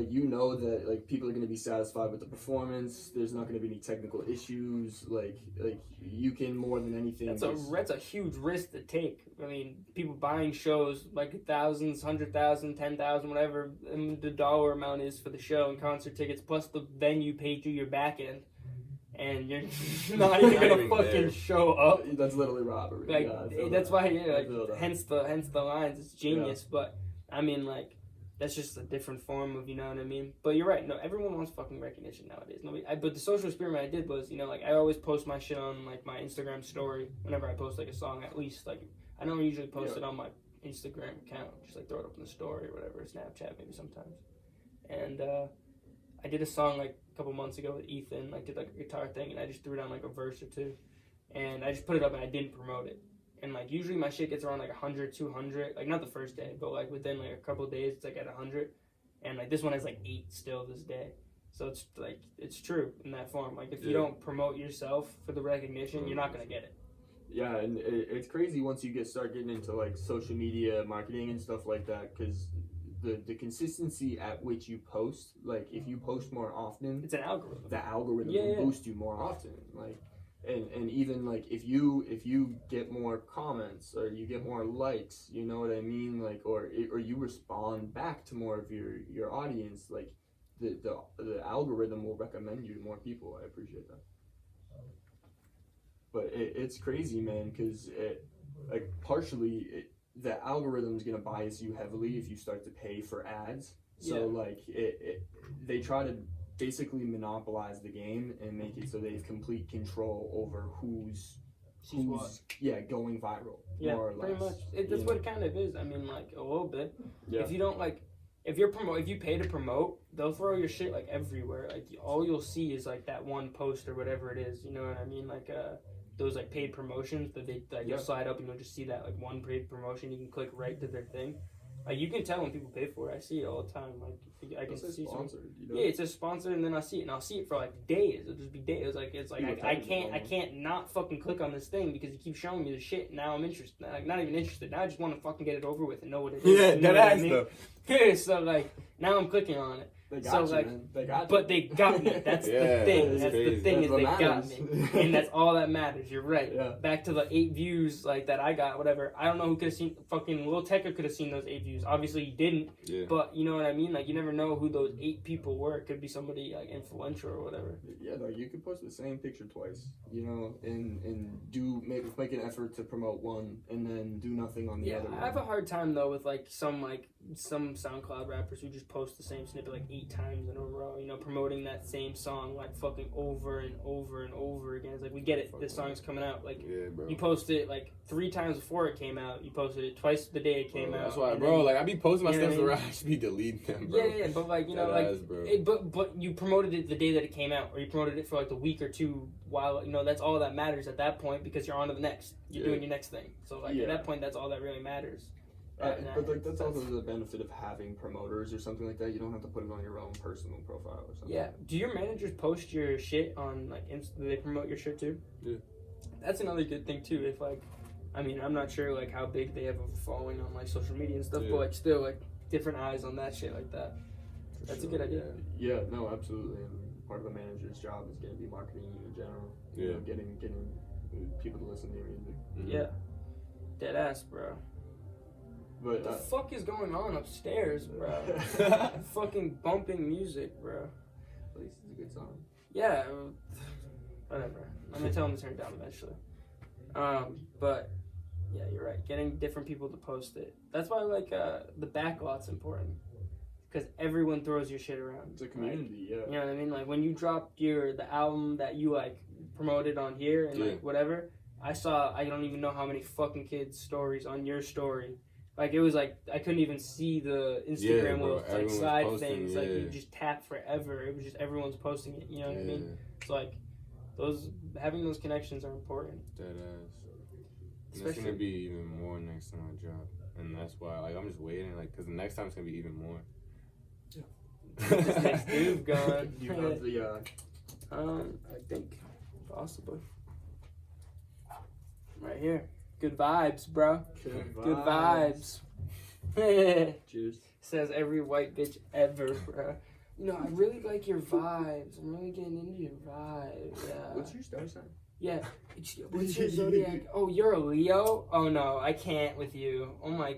you know that like people are going to be satisfied with the performance. There's not going to be any technical issues. Like you can more than anything. That's a huge risk to take. I mean, people buying shows like thousands, 100,000, 10,000, whatever the dollar amount is for the show and concert tickets, plus the venue paid you your back end, and you're not even gonna fucking show up. That's literally robbery. Like that's why, hence the lines. It's genius, but I mean, like. That's just a different form of, you know what I mean? But you're right. No, everyone wants fucking recognition nowadays. But the social experiment I did was, you know, like I always post my shit on like my Instagram story whenever I post like a song. At least like I don't usually post it on my Instagram account. Just like throw it up in the story or whatever, Snapchat maybe sometimes. And I did a song like a couple months ago with Ethan. Like did like a guitar thing, and I just threw down like a verse or two, and I just put it up and I didn't promote it. And like usually my shit gets around like 100, 200, like not the first day, but like within like a couple of days it's like at 100, and like this one has like 8 still this day. So it's like it's true in that form. Like if you don't promote yourself for the recognition, you're not gonna get it. Yeah, and it's crazy once you start getting into like social media marketing and stuff like that, because the consistency at which you post, like if you post more often, it's an algorithm. The algorithm will boost you more often, like. And even like if you get more comments or you get more likes, you know what I mean, like or you respond back to more of your audience, like the algorithm will recommend you to more people. I appreciate that. But it's crazy, man, because like partially the algorithm is gonna bias you heavily if you start to pay for ads. So like they try to basically monopolize the game and make it so they have complete control over who's going viral. More or less. Pretty much. That's what it kind of is. I mean, like a little bit. Yeah. If you don't like, if you pay to promote, they'll throw your shit like everywhere. Like all you'll see is like that one post or whatever it is. You know what I mean? Like those like paid promotions that they you'll slide up and you'll just see that like one paid promotion. You can click right to their thing. Like, you can tell when people pay for it. I see it all the time. Like, I can see sponsored. Yeah, it's a sponsor, and then I see it, and I'll see it for like days. It'll just be days. It's like I can't not fucking click on this thing because you keep showing me the shit. Now I'm interested. Like, not even interested. Now I just want to fucking get it over with and know what it is. Yeah, you know that ass I mean? though. Yeah, so like now I'm clicking on it. They got so you, like, man. They got you. but they got me. That's the thing. That's crazy. the thing That's is they what got matters. me, and that's all that matters. You're right. Yeah. Back to the 8 views like that I got. Whatever. I don't know who could have seen. Fucking Lil Tecca could have seen those 8 views. Obviously he didn't. Yeah. But you know what I mean. Like you never know who those 8 people were. It could be somebody like influential or whatever. Yeah, no, you could post the same picture twice, you know, and do make an effort to promote one, and then do nothing on the other. I have a hard time though with like some SoundCloud rappers who just post the same snippet like 8 times in a row. You know, promoting that same song like fucking over and over and over again. It's like we get it. This song's coming out. Like you post it like 3 times before it came out. You posted it twice the day it came out. That's why, bro. Like I be posting my stuff around. I should be deleting them, bro. Yeah, but like you know, but you promoted it the day that it came out, or you promoted it for like a week or 2 while you know that's all that matters at that point because you're on to the next. You're doing your next thing. So like at that point, that's all that really matters. But like that's also the benefit of having promoters or something like that. You don't have to put it on your own personal profile or something. Yeah. Do your managers post your shit on like do they promote your shit too? Yeah. That's another good thing too. If like, I mean, I'm not sure like how big they have a following on like social media and stuff, but like still like different eyes on that shit like that. That's a good idea. Yeah. No, absolutely. And part of the manager's job is going to be marketing in general. You know, getting people to listen to your music. Mm-hmm. Yeah. Dead ass, bro. But what the fuck is going on upstairs, bro? Fucking bumping music, bro. At least it's a good song. Yeah, whatever. I'm gonna tell him to turn it down eventually. But yeah, you're right. Getting different people to post it. That's why like the backlot's important because everyone throws your shit around. It's a community, You know what I mean? Like when you dropped the album that you like promoted on here and like whatever, I don't even know how many fucking kids' stories on your story. Like it was like I couldn't even see the Instagram like side posting, things. Like you just tap forever. It was just everyone's posting it. You know what I mean? It's like having those connections are important. Dead ass. It's gonna be even more next time I drop, and that's why like I'm just waiting because the next time it's gonna be even more. This next dude gone. You have the I think possibly right here. Good vibes, bro. Good vibes. Cheers. Says every white bitch ever, bro. You know, I really like your vibes. I'm really getting into your vibe. Yeah. What's your star sign? Yeah. What's your zodiac? Oh, you're a Leo? Oh no, I can't with you. Oh my.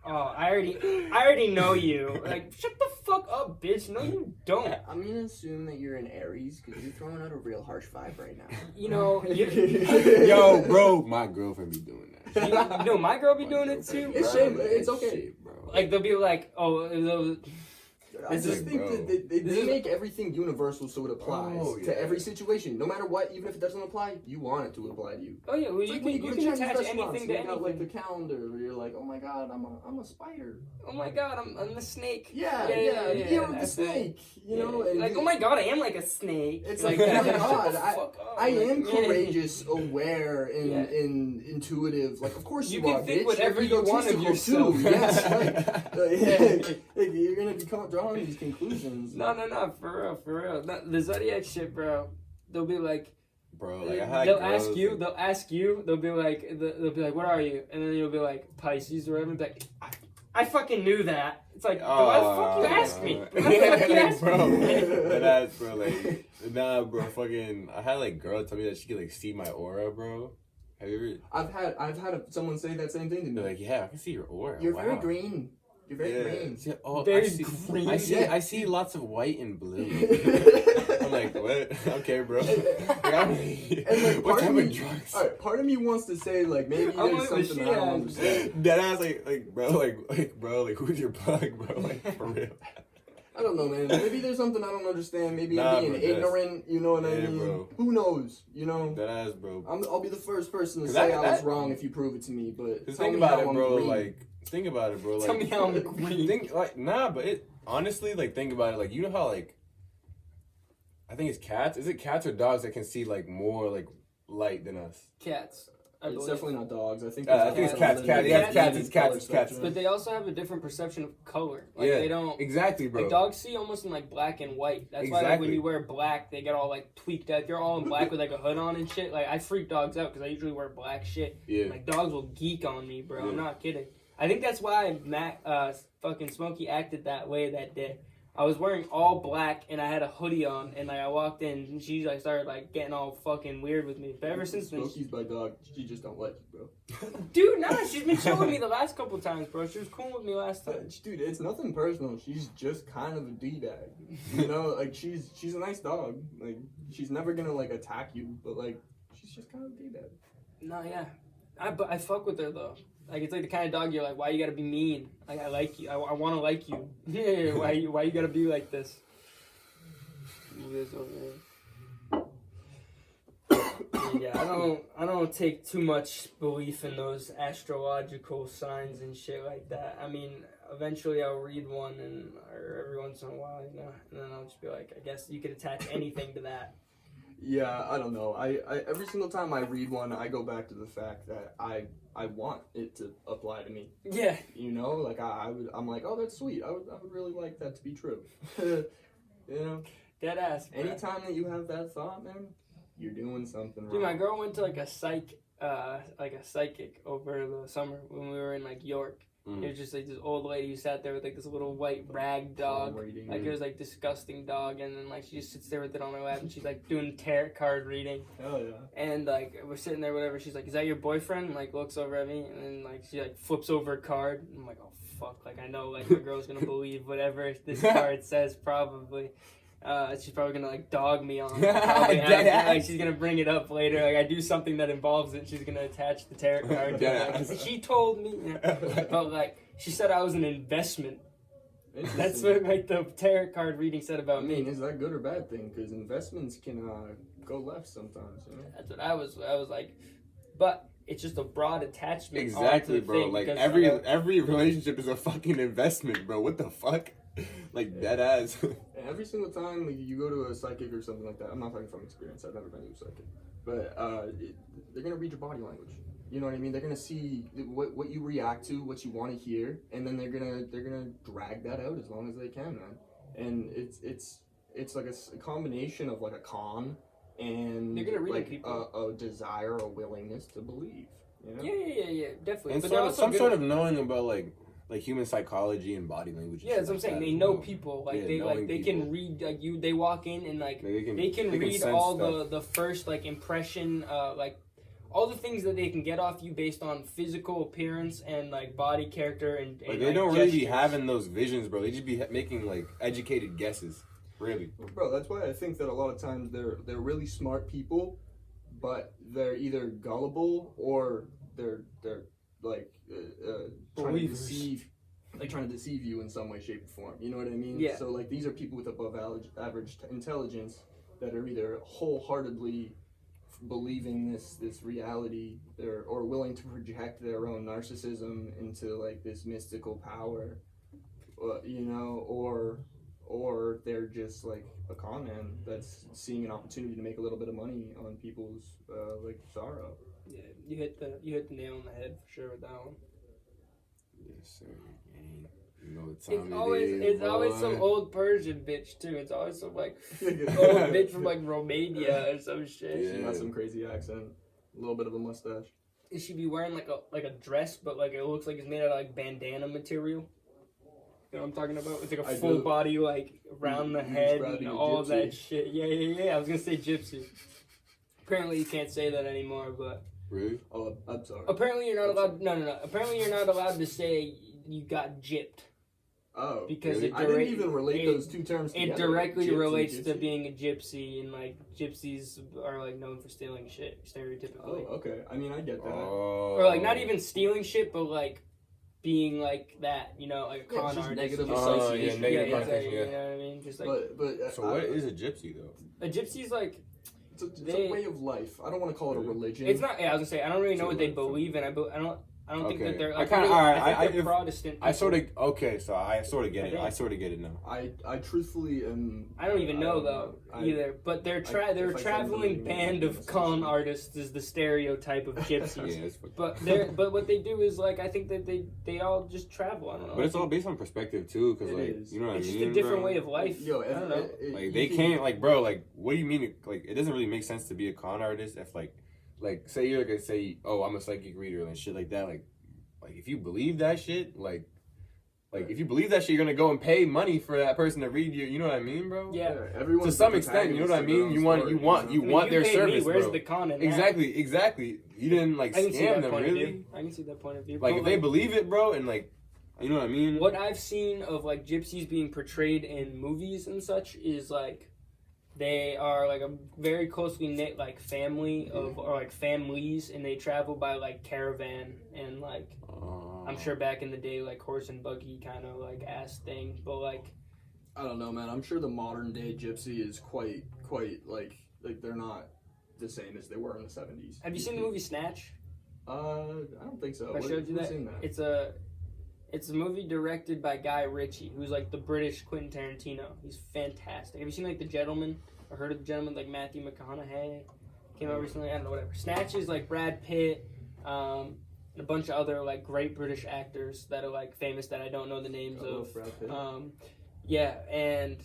Oh, I already know you. Like, shut the fuck up, bitch. No, you don't. I'm gonna assume that you're an Aries because you're throwing out a real harsh vibe right now. You know, yo, bro, my girlfriend be doing that. You know, my girl be doing it too. It's Bro. shame, it's okay. Shit, bro. Like they'll be like, I just think that they make everything universal so it applies to every situation. No matter what, even if it doesn't apply, you want it to apply to you. Oh yeah, well, It's you like when can go to attach Chinese anything restaurants, to you got like the anything. calendar where you're like, oh my god, I'm a spider. Oh my god, I'm the snake. Yeah, you're the snake. You know, and like oh my god, I am like a snake. It's like, oh my god, I am Yeah. courageous, aware, and intuitive. Like, of course you can are, think bitch. whatever You're you want of egotistical yourself. too. Yes, like, you're gonna become drawing these conclusions. No, for real. The zodiac shit, bro. They'll be like, bro, like I had they'll girls ask you. They'll be like, what are you? And then you'll be like Pisces or whatever. Like, I fucking knew that. It's like, why the fuck you ask me? Why the fuck you ask bro, me? that's bro, like, nah, bro, fucking, I had like girl tell me that she could like see my aura, bro. Have you ever? I've had someone say that same thing to me. They're like, yeah, I can see your aura. You're wow. very green. You're very green. See, oh, Very green. green. I see lots of white and blue. I'm like, what? Okay, bro. And What type of drugs? Alright, part of me wants to say like maybe there's something I don't understand. That ass like bro, who's your plug, bro? Like for real. I don't know, man. Maybe there's something I don't understand. Maybe I'm being bro, ignorant. You know what I mean? bro. Who knows? You know. That ass, bro. I'll be the first person to say I was wrong if you prove it to me. But think about it, bro. Think about it, bro. Like, Tell me how I'm green. But it honestly, like, think about it. Like, you know how, like, I think it's cats. Is it cats or dogs that can see like more like light than us? Cats. It's definitely not dogs. I think it's cats. It's cats. But they also have a different perception of color. Like, yeah, they don't exactly, bro. Like dogs see almost in like black and white. That's why like when you wear black, they get all like tweaked out. If you're all in black with like a hood on and shit, like I freak dogs out because I usually wear black shit. Yeah. Like dogs will geek on me, bro. I'm not kidding. I think that's why fucking Smokey acted that way that day. I was wearing all black and I had a hoodie on and like I walked in and she like started like getting all fucking weird with me. But ever since then, Smokey's my dog. She just don't like you, bro. Dude, nah, she's been chilling with me the last couple times, bro. She was cool with me last time. Dude, it's nothing personal. She's just kind of a D-bag. You know, like she's a nice dog. Like she's never gonna like attack you, but like she's just kind of a D-bag. No, yeah. I fuck with her though. Like it's like the kind of dog you're like, why you gotta be mean? Like I like you. I want to like you. Yeah. Why you gotta be like this? Yeah, I don't take too much belief in those astrological signs and shit like that. I mean, eventually I'll read one or every once in a while, you know, and then I'll just be like, I guess you could attach anything to that. Yeah, I don't know. I every single time I read one, I go back to the fact that I want it to apply to me. Yeah. You know, like I'm like, oh, that's sweet. I would really like that to be true. You know. Dead ass. Bro. Anytime that you have that thought, man, you're doing something wrong. Dude, my girl went to like a psychic over the summer when we were in like York. It was just like this old lady who sat there with like this little white rag dog, like it was like disgusting dog, and then like she just sits there with it on her lap and she's like doing tarot card reading. Hell yeah. And like we're sitting there, whatever. She's like, "Is that your boyfriend?" And, like looks over at me, and then like she like flips over a card. And I'm like, "Oh fuck!" Like I know like my girl's gonna believe whatever this card says probably. She's probably gonna like dog me on it. Like she's gonna bring it up later. Like I do something that involves it. She's gonna attach the tarot card to it. Like, she told me, but like she said I was an investment. That's what like the tarot card reading said about me. Is that good or bad thing? Because investments can go left sometimes. You know? That's what I was like, but it's just a broad attachment. Exactly, bro. Like every relationship is a fucking investment, bro. What the fuck? Like dead ass. And every single time like, you go to a psychic or something like that, I'm not talking from experience. I've never been to a psychic, but they're gonna read your body language. You know what I mean? They're gonna see what you react to, what you want to hear, and then they're gonna drag that out as long as they can, man. And it's like a combination of like a con and they're gonna read like people. a desire, a willingness to believe. You know? Yeah, definitely. And but some sort of knowing about like human psychology and body language. Yeah, that's what I'm saying. They know people. Like they can read like you. They walk in and like they can read all the first like impression, like all the things that they can get off you based on physical appearance and like body character and like they don't really be having those visions, bro. They just be making like educated guesses. Really, bro. That's why I think that a lot of times they're really smart people, but they're either gullible or they're like trying to deceive you in some way, shape, or form. You know what I mean? Yeah. So like these are people with above average intelligence that are either wholeheartedly believing this reality, or willing to project their own narcissism into like this mystical power, you know, or they're just like a con man that's seeing an opportunity to make a little bit of money on people's like sorrow. Yeah, you hit the nail on the head for sure with that one. Yes, sir. You know the time it's always some old Persian bitch too. It's always some like old bitch from like Romania or some shit. Yeah. She got some crazy accent, a little bit of a mustache. She be wearing like a dress, but like it looks like it's made out of like bandana material. You know what I'm talking about? It's like a full body, like around the head and all that shit. Yeah. I was gonna say gypsy. Apparently you can't say that anymore, but. Really? Oh, I'm sorry. Apparently you're not allowed. No. Apparently you're not allowed to say you got gypped. Oh, because really? I didn't even relate those two terms together. It directly relates to being a gypsy, and like gypsies are like known for stealing shit, stereotypically. Oh, okay. I mean, I get that. Or like not even stealing shit, but like being like that, you know, like a con artist. Negative association. You know what I mean? Just like. But so what is a gypsy though? A gypsy's like. It's a way of life. I don't want to call it a religion. It's not. Yeah, I was gonna say I don't really know what they believe in. I I don't think that they're. I kind of I think they're Protestant. I sort of so I sort of get it. I sort of get it now. I truthfully am. I don't even know though either. But they're a traveling band of con artists is the stereotype of gypsies. But what they do is like I think that they all just travel. I don't know. But it's all based on perspective too, because like you know what I mean. It's just a different way of life. Yo, I don't know. Like they can't like bro. Like what do you mean? Like it doesn't really make sense to be a con artist if like say you're gonna say, oh, I'm a psychic reader and shit like that. Like if you believe that shit, like if you believe that shit, you're gonna go and pay money for that person to read you. You know what I mean, bro? Yeah. Everyone to some extent, you know what I mean. You want their service, Where's bro. the con in that? Exactly. You didn't like scam them, really. I can see that point of view. Like if they believe it, bro, and like. You know what I mean? What I've seen of like gypsies being portrayed in movies and such is like they are like a very closely knit like family of or like families, and they travel by like caravan and like I'm sure back in the day like horse and buggy kind of like ass thing, but like I don't know, man. I'm sure the modern day gypsy is quite like they're not the same as they were in the 70s. Have you seen the movie Snatch? I don't think so. I showed you that. It's a movie directed by Guy Ritchie, who's like the British Quentin Tarantino. He's fantastic. Have you seen like The Gentleman or heard of The Gentleman? Like Matthew McConaughey came out recently. I don't know, whatever. Snatch is like Brad Pitt, and a bunch of other like great British actors that are like famous that I don't know the names of. Brad Pitt. Yeah, and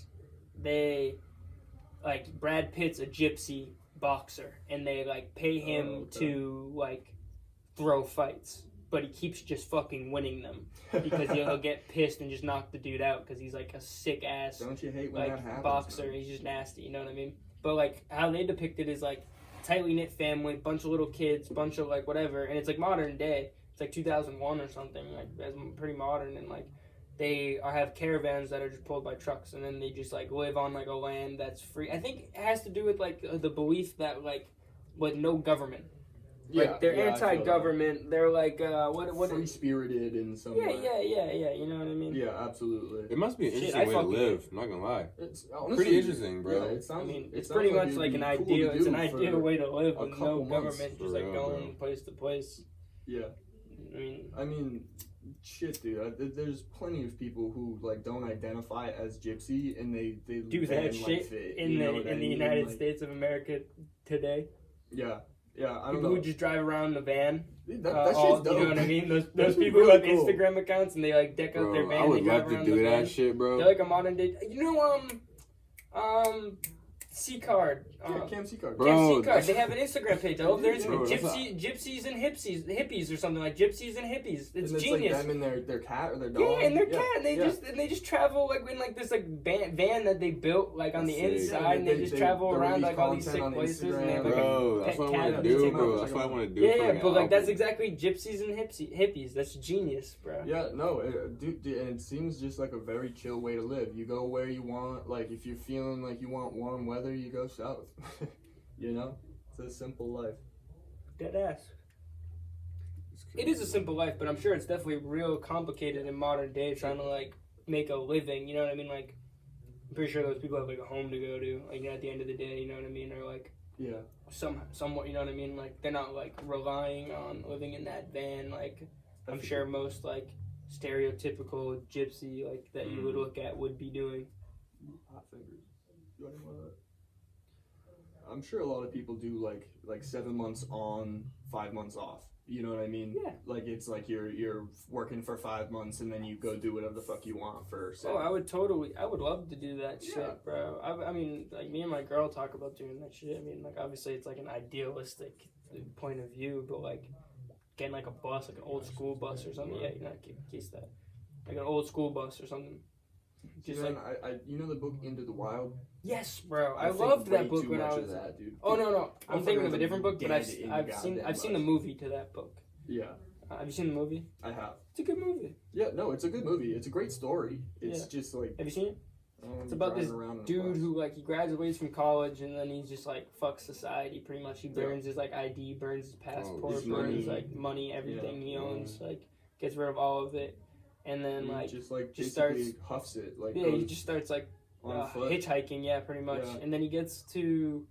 they like Brad Pitt's a gypsy boxer, and they like pay him to like throw fights. But he keeps just fucking winning them because he'll get pissed and just knock the dude out because he's like a sick ass. Don't you hate when like that happens, boxer? Man? He's just nasty. You know what I mean? But like how they depict it is like tightly knit family, bunch of little kids, bunch of like whatever, and it's like modern day. It's like 2001 or something. Like that's pretty modern, and like they have caravans that are just pulled by trucks, and then they just like live on like a land that's free. I think it has to do with like the belief that like with no government. Like they're anti-government. They're like what free-spirited in some way. Yeah. You know what I mean? Yeah, absolutely. It must be an interesting way to live. I'm not gonna lie. It's honestly, pretty interesting, bro. Yeah, it's pretty much like an ideal. It's an ideal way to live with no government, just like going place to place. Yeah. I mean, shit, dude. There's plenty of people who like don't identify as gypsy, and they do that shit in the United States of America today. Yeah, I don't people know. who just drive around in a van. That shit's dope. You know what I mean? Those people who have Instagram accounts and they like deck out their van. I would love to do that shit, bro. They're like a modern day. You know, C-Card. Cam C-Card. Bro, Cam C-Card. They have an Instagram page. I love their Instagram. Gypsies and hippies or something like Gypsies and Hippies. It's genius. Like them and their cat or their dog. Yeah, and their cat. And they just travel like in like this like van that they built like on the inside, and they just travel around like all these sick places. And they have like bro, that's what I want to do, bro. That's what I want to do. Yeah, but like that's exactly Gypsies and hippies. That's genius, bro. Yeah, no, dude, and it seems just like a very chill way to live. You go where you want. Like if you're feeling like you want warm weather, you go south. You know, it's a simple life. Dead ass. It is a simple life, but I'm sure it's definitely real complicated in modern day trying to like make a living. You know what I mean? Like, I'm pretty sure those people have like a home to go to. Like, you know, at the end of the day, you know what I mean? Or like, somewhat, you know what I mean? Like, they're not like relying on living in that van. Like, I'm sure most like stereotypical gypsy like that you would look at would be doing. Hot fingers. You want any more of that? I'm sure a lot of people do like 7 months on, 5 months off. You know what I mean? Yeah. Like it's like you're working for 5 months and then you go do whatever the fuck you want for 7. Oh, I would love to do that shit, bro. I mean, like me and my girl talk about doing that shit. I mean, like obviously it's like an idealistic point of view, but like getting like a bus, like an old school bus or something. Yeah, you're not kiss that. Like an old school bus or something. Just man, like I you know the book Into the Wild? Yes, bro. I loved that book when I was that, dude. Oh no. I'm thinking of a different book, but I've seen the movie to that book. Yeah. Have you seen the movie? I have. It's a good movie. Yeah, no, it's a good movie. It's a great story. It's just like. Have you seen it? It's about this dude who like he graduates from college and then he just like fucks society pretty much. He burns his like ID, burns his passport, burns like money, everything he owns, like gets rid of all of it. And then just starts huffs it like he just starts like hitchhiking, pretty much. And then he gets to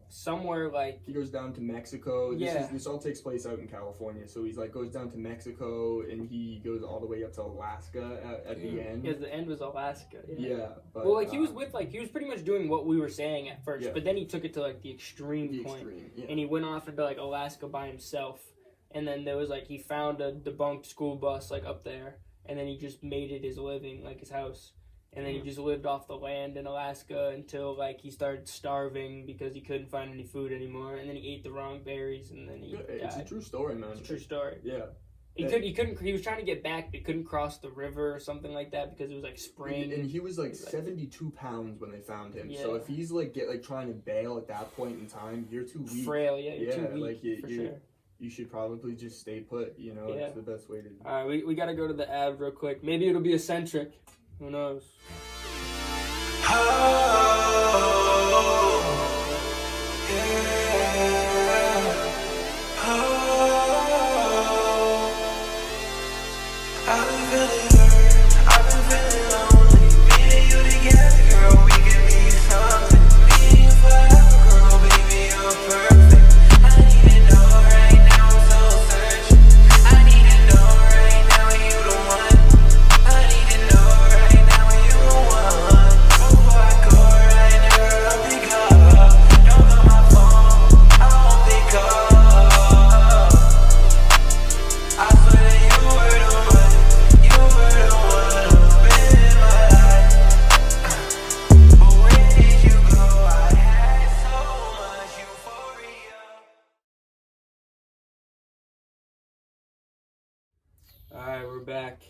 somewhere like he goes down to Mexico. Yeah. This all takes place out in California. So he's like goes down to Mexico and he goes all the way up to Alaska at the end. Yeah, the end was Alaska. Yeah. But, well, like he was pretty much doing what we were saying at first, Yeah. but then he took it to like the extreme point, and he went off into like Alaska by himself. And then there was like he found a debunked school bus like up there, and then he just made it his living, like his house. And then he just lived off the land in Alaska until like he started starving because he couldn't find any food anymore. And then he ate the wrong berries, and then he died. It's a true story, man. It's a true story. Yeah. He couldn't. He was trying to get back, but he couldn't cross the river or something like that because it was like spring. And he was like 72 pounds when they found him. Yeah. So if he's like trying to bail at that point in time, you're too weak. Frail, yeah. You're too weak, like for sure. You should probably just stay put. You know, it's the best way to. All right, we gotta go to the ad real quick. Maybe it'll be eccentric. Who knows? Alright, we're back.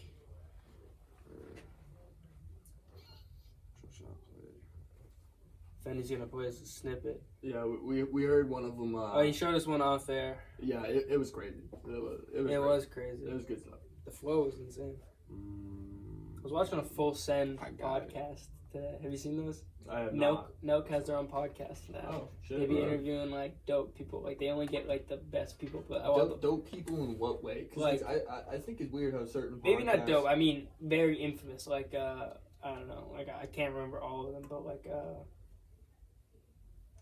Fendi's gonna play us a snippet. Yeah, we heard one of them. He showed us one off there. Yeah, it was crazy. It was crazy. It was good stuff. The flow was insane. I was watching a Full Send podcast today. Have you seen those? I have not. Nelk has their own podcast now. Oh, shit. They be interviewing like dope people. Like they only get like the best people. But dope people in what way? Because like, I think it's weird how certain maybe not dope. I mean very infamous. Like I don't know. Like I can't remember all of them, but like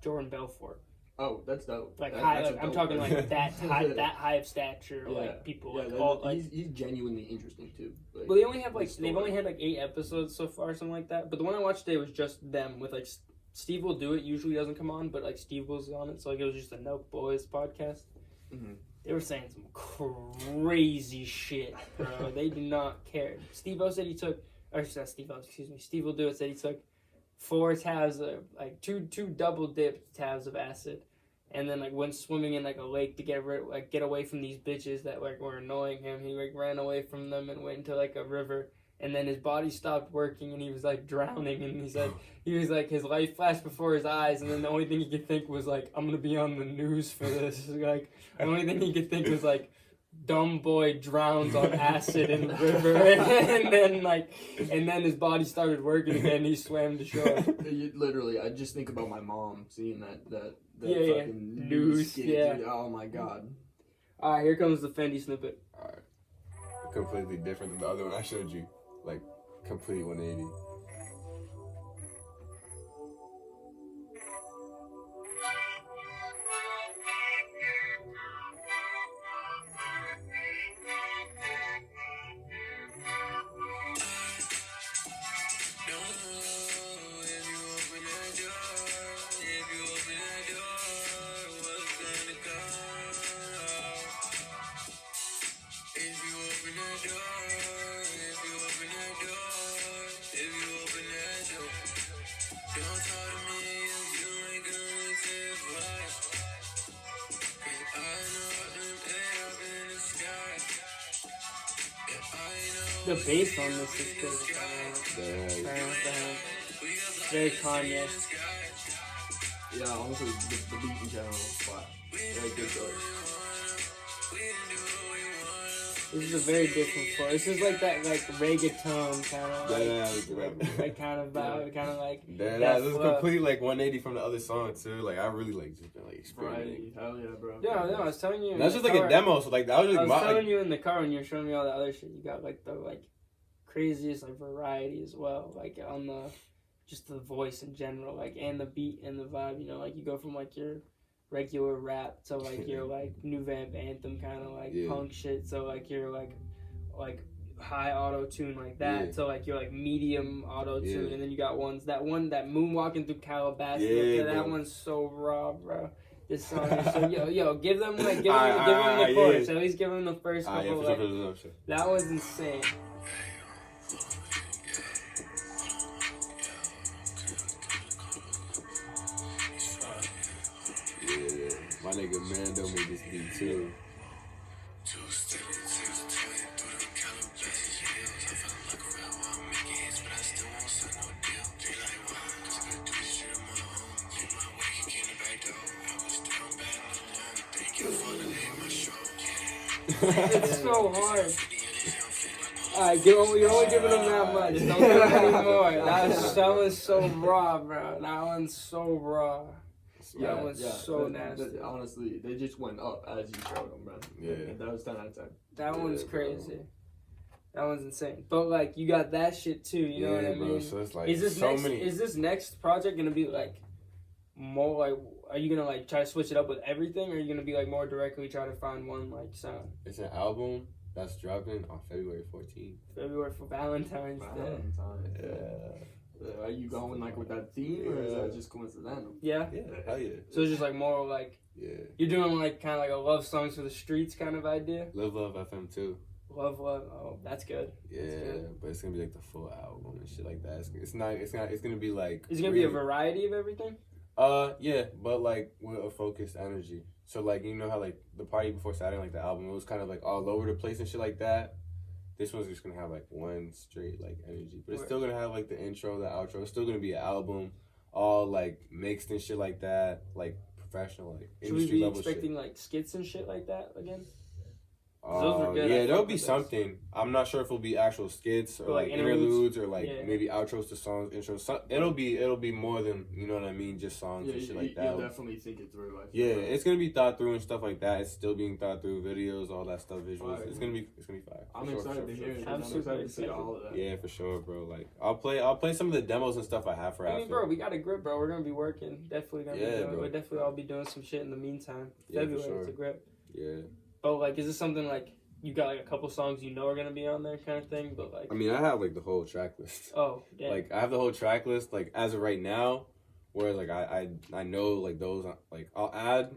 Jordan Belfort. Oh, that's dope. Like high. Like, I'm talking like that high, that high of stature. Yeah. Like people. Yeah, like all. Like he's genuinely interesting too. Like, well, they only have like they've only had like 8 episodes so far, something like that. But the one I watched today was just them with like Steve Will Do It. Usually doesn't come on, but like Steve was on it, so like it was just a Nelk Boys podcast. Mm-hmm. They were saying some crazy shit, bro. They do not care. Steve-O said he took, or not Steve-O, excuse me. Steve Will Do It said he took 4 tabs of like two double dipped tabs of acid, and then like went swimming in like a lake to get away from these bitches that like were annoying him. He like ran away from them and went into like a river, and then his body stopped working and he was like drowning, and he said his life flashed before his eyes, and then the only thing he could think was like, I'm gonna be on the news for this. Like the only thing he could think was like, dumb boy drowns on acid in the river, and then his body started working again. He swam to shore. Literally, I just think about my mom seeing that fucking news skit, yeah. Dude. Oh my god. All right, here comes the Fendi snippet. All right, completely different than the other one I showed you. Like complete 180. The bass on this is good. Very Kanye. Yeah, honestly, the beat in general is flat. Very good choice. This is a very different flow. This is like that like reggaeton kind of like kind of vibe, kind of like that this is completely like 180 from the other song too. Like I really like just been like Right. experimenting. Hell yeah, bro. Yeah, no, I was telling you. That's just like a demo. So like that was just I was telling you in the car when you were showing me all the other shit. You got like the like craziest like variety as well. Like on the just the voice in general, like, and the beat and the vibe. You know, like you go from like your regular rap to like your like new vamp anthem kind of like punk shit. So like you're like high auto tune like that. So like you're like medium auto tune, and then you got that moonwalking through Calabasas. That one's so raw, bro. This song is so give them the chorus. At least give them the first couple. That was insane. My nigga Mando made this beat too. It's so hard. Alright, you're only giving them that much. Don't give them any more. That one's so raw, bro. That one's so raw. That one's so nasty. Honestly, they just went up as you showed them, bro. Yeah. That was 10 out of 10. That one's crazy. That one's insane. But like, you got that shit too. You know what I mean? Bro, so it's like is this next project gonna be like more like? Are you gonna like try to switch it up with everything, or are you gonna be like more directly try to find one like sound? It's an album that's dropping on February 14th. February for Valentine's Day. Are you going like with that theme, or is that just coincidental? Yeah. Hell yeah. So it's just like more like you're doing like kind of like a love songs for the streets kind of idea. Love FM too. Love. Oh, that's good. Yeah, that's good. But it's gonna be like the full album and shit like that. It's gonna be like. Is it gonna be a variety of everything? Yeah, but like with a focused energy. So like, you know how like the Party Before Saturday, like the album, it was kind of like all over the place and shit like that. This one's just gonna have like one straight like energy, but it's still gonna have like the intro, the outro. It's still gonna be an album, all like mixed and shit like that, like professional, like industry level shit. Should we be expecting like skits and shit like that again? Yeah, there'll be something. I'm not sure if it'll be actual skits or like interludes or like maybe outros to songs, intros. It'll be more than, you know what I mean, just songs and shit like that. You'll definitely think it through. It's gonna be thought through and stuff like that. It's still being thought through, videos, all that stuff, visuals. It's gonna be fire. I'm excited to hear it. I'm excited to see all of that. Yeah, for sure, bro. Like I'll play some of the demos and stuff I have for after. I mean, bro, we got a grip, bro. We're gonna be working. Definitely gonna be doing. We'll definitely all be doing some shit in the meantime. February, it's a grip. Yeah. But like, is this something like? You got like a couple songs you know are gonna be on there, kind of thing, but like. I mean, I have like the whole track list. Oh, damn. Like I have the whole track list, like as of right now. Whereas like I know like those like I'll add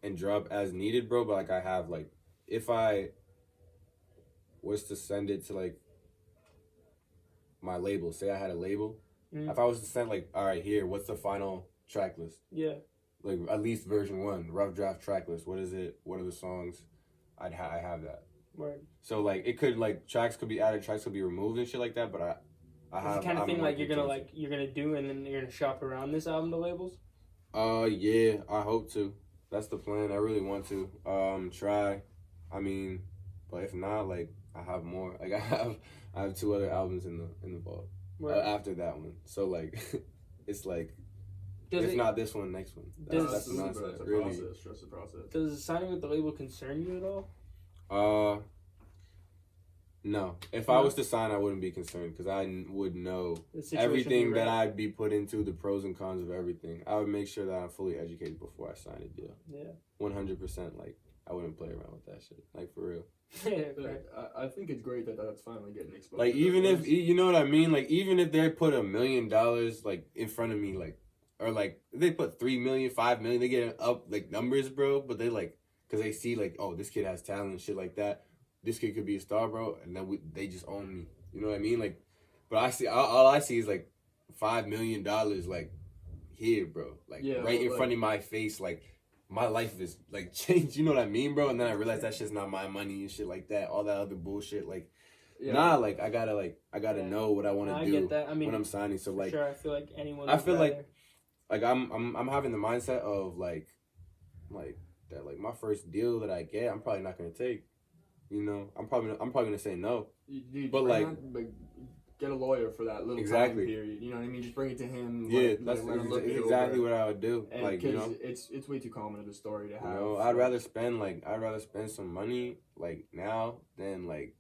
and drop as needed, bro. But like I have like if I was to send it to like my label, say I had a label, if I was to send like, all right, here, what's the final track list? Yeah. Like at least version 1, rough draft track list. What is it? What are the songs? I have that. Right. So like it could like tracks could be added, tracks could be removed and shit like that. But I have the kind of thing like you're gonna do, and then you're gonna shop around this album to labels. Yeah, I hope to. That's the plan. I really want to. Try. I mean, but if not, like I have more. Like I have 2 other albums in the vault after that one. So like, it's like. Not this one, next one. That's the nonsense. Really. Trust the process. Does signing with the label concern you at all? No. If I was to sign, I wouldn't be concerned because I would know everything that I'd be put into, the pros and cons of everything. I would make sure that I'm fully educated before I sign a deal. Yeah. 100%. Like I wouldn't play around with that shit. Like for real. I think it's great that that's finally getting exposed. Like even if you know what I mean. Like even if they put $1 million like in front of me, like. Or, like, they put 3 million, 5 million, they get up, like, numbers, bro. But they, like, because they see, like, oh, this kid has talent and shit like that. This kid could be a star, bro. And then they just own me. You know what I mean? Like, but I see, all I see is, like, $5 million, like, here, bro. Like, right in front of my face. Like, my life is, like, changed. You know what I mean, bro? And then I realized that shit's not my money and shit like that. All that other bullshit, like. Yeah. Nah, like, I gotta know what I want to do get that. I mean, when I'm signing. So, like. Sure, I feel like anyone. I feel like I'm having the mindset of like that like my first deal that I get I'm probably not gonna take, you know. I'm probably gonna say no. But like get a lawyer for that little time period. You know what I mean? Just bring it to him. Yeah, that's exactly what I would do. And like you know, it's way too common of a story to have. You know, I'd rather spend some money like now than like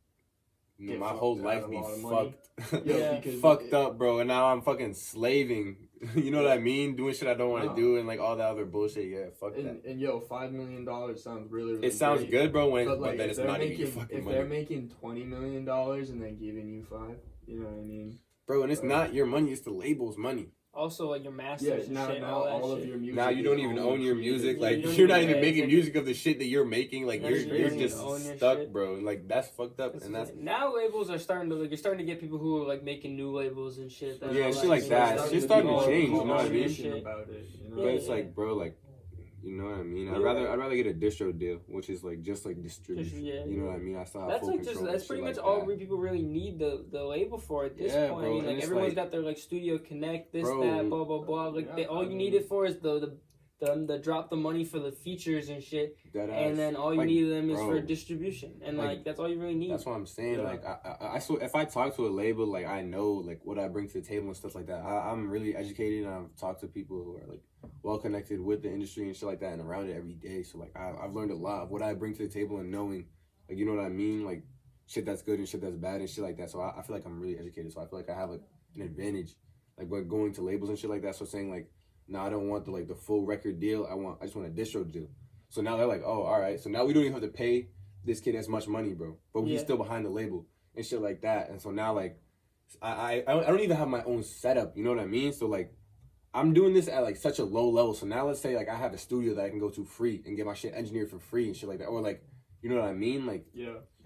my whole life be fucked. Yeah, fucked up, bro. And now I'm fucking slaving. You know what I mean? Doing shit I don't want to do and like all that other bullshit. Yeah, fuck that. And yo, $5 million sounds really it sounds great. good, bro. But like, then it's not even your fucking money. If they're making $20 million and then giving you 5, you know what I mean? Bro, and it's not your money. It's the label's money. Also, like your masters and shit. Now all of your music. Now you don't even own your music. Like you you're not even making music of the shit that you're making. Like you're just stuck, shit. bro. Like that's fucked up. And that's now labels are starting to like you're starting to get people who are like making new labels and shit. Yeah, shit like that. It's just starting to change. You know what I mean? About it, you know? But it's like, bro, like. You know what I mean? I'd rather get a distro deal, which is like just like distribution. You know what I mean? I still have full control. That's pretty much all people really need the label for at this point. Bro, I mean, like everyone's got their like Studio Connect, this, that, blah blah blah. Like all you need it for is the drop the money for the features and shit, and then all you need them is for distribution, and like that's all you really need. That's what I'm saying. Like I so if I talk to a label, like I know like what I bring to the table and stuff like that. I'm really educated and I've talked to people who are like well connected with the industry and shit like that and around it every day. So like I've learned a lot of what I bring to the table and knowing, like, you know what I mean, like shit that's good and shit that's bad and shit like that. So I feel like I'm really educated. So I feel like I have like an advantage, like by going to labels and shit like that. So saying like, no, I don't want the full record deal. I just want a distro deal. So now they're like, oh, all right. So now we don't even have to pay this kid as much money, bro. But he's still behind the label and shit like that. And so now like I don't even have my own setup. You know what I mean? So like I'm doing this at like such a low level. So now let's say like I have a studio that I can go to free and get my shit engineered for free and shit like that. Or like, you know what I mean? Like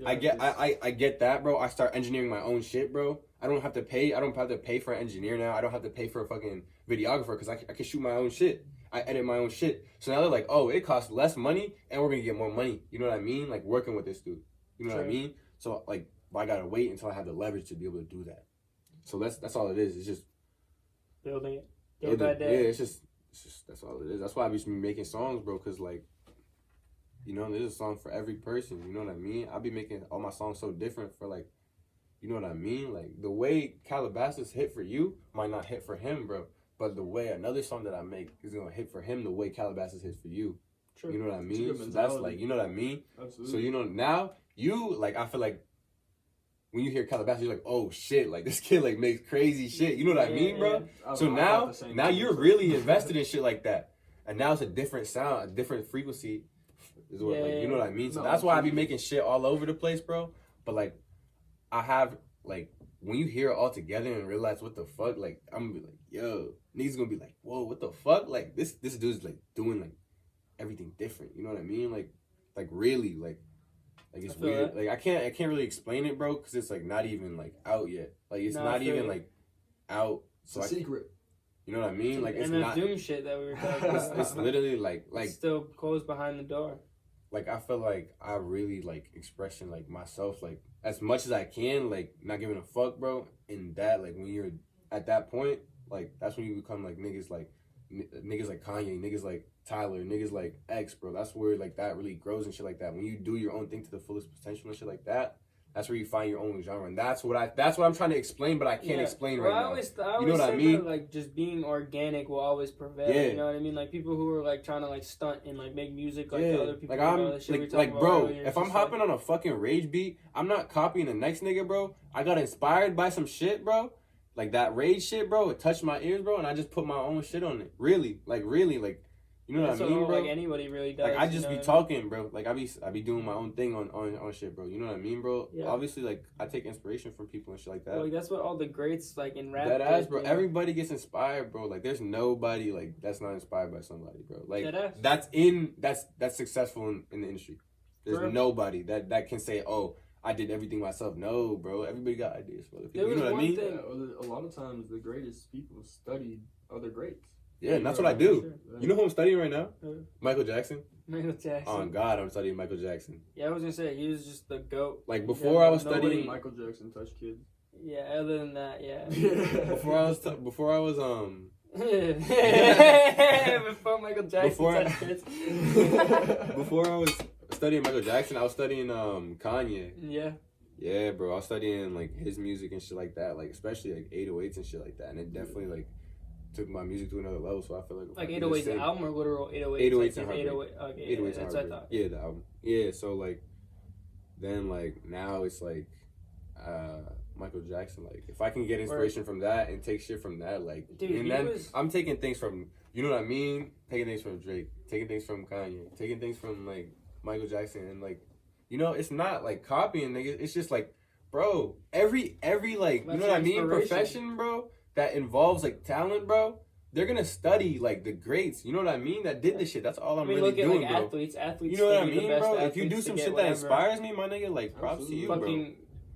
I get that, bro. I start engineering my own shit, bro. I don't have to pay for an engineer now. I don't have to pay for a fucking videographer because I can shoot my own shit. I edit my own shit. So now they're like, oh, it costs less money and we're gonna get more money. You know what I mean? Like working with this dude. You know what I mean? So like I gotta wait until I have the leverage to be able to do that. So that's all it is. It's just building it day by day. Yeah, it's just that's all it is. That's why I be making songs, bro. Cause like, you know, there's a song for every person. You know what I mean? I be making all my songs so different for like, you know what I mean? Like the way Calabasas hit for you might not hit for him, bro. But the way another song that I make is gonna hit for him the way Calabasas hits for you. True. You know what I mean? So that's like, you know what I mean? Absolutely. So you know now you like I feel like when you hear Calabasas, you're like, oh shit, like this kid like makes crazy shit. You know what I mean, bro? Yeah. So now you're really invested in shit like that, and now it's a different sound, a different frequency. Is what like you know what I mean? So that's why I be making shit all over the place, bro. But like, I have like when you hear it all together and realize what the fuck, like I'm gonna be like, yo, niggas gonna be like, whoa, what the fuck? Like this dude's like doing like everything different. You know what I mean? Like really like it's weird. Like I can't really explain it, bro, because it's like not even like out yet. Like it's not even like out. So it's a secret. You know what I mean? Like it's and not doom shit that we were talking about. It's literally like it's still closed behind the door. Like I feel like I really like expressing like myself like as much as I can, like not giving a fuck, bro. And that like when you're at that point, like that's when you become like niggas like Kanye, niggas like Tyler, niggas like X, bro. That's where like that really grows and shit like that. When you do your own thing to the fullest potential and shit like that, that's where you find your own genre. And that's what I'm trying to explain, but I can't explain right now. I always you know what I mean? Like just being organic will always prevail. Yeah. You know what I mean? Like people who are like trying to like stunt and like make music like other people. Like I'm like bro, if I'm hopping on a fucking rage beat, I'm not copying the next nigga, bro. I got inspired by some shit, bro. Like that rage shit, bro. It touched my ears, bro, and I just put my own shit on it. Really. You know what I mean, bro? Like anybody really does. Like I just be talking, bro. Like I be doing my own thing on shit, bro. You know what I mean, bro? Yeah. Obviously, like I take inspiration from people and shit like that. Like that's what all the greats like in rap. That ass, bro. You know? Everybody gets inspired, bro. Like there's nobody like that's not inspired by somebody, bro. Like that's successful in the industry. There's nobody that can say, oh, I did everything myself. No, bro. Everybody got ideas, bro. You know what I mean? A lot of times the greatest people studied other greats. Yeah, and that's what I do. Sure. You know who I'm studying right now? Michael Jackson. Michael Jackson. Oh, God, I'm studying Michael Jackson. Yeah, I was going to say, he was just the GOAT. Like, before I was studying... Michael Jackson touched kids. Yeah, other than that, yeah. Before I was Before Michael Jackson touched kids. Before I was studying Michael Jackson, I was studying Kanye. Yeah. Yeah, bro. I was studying, like, his music and shit like that. Like, especially, like, 808s and shit like that. And it definitely, like... took my music to another level, so I feel like 808's the album or literal 808s? 808s and Heartbreak. 808, okay, 808s that's what I thought. Yeah, the album. Yeah, so like, then like now it's like, Michael Jackson. Like, if I can get inspiration from that and take shit from that, like, dude, and then I'm taking things from, you know what I mean? Taking things from Drake, taking things from Kanye, taking things from, like, Michael Jackson, and, like, you know, it's not, like, copying, nigga. It's just, like, bro, every like, you know what I mean? Profession, bro, that involves, like, talent, bro, they're gonna study, like, the greats, you know what I mean? That did this shit. That's all I'm really doing, like, bro. Athletes, you know what I mean, bro? If you do some shit that inspires me, my nigga, like, props to you, bro.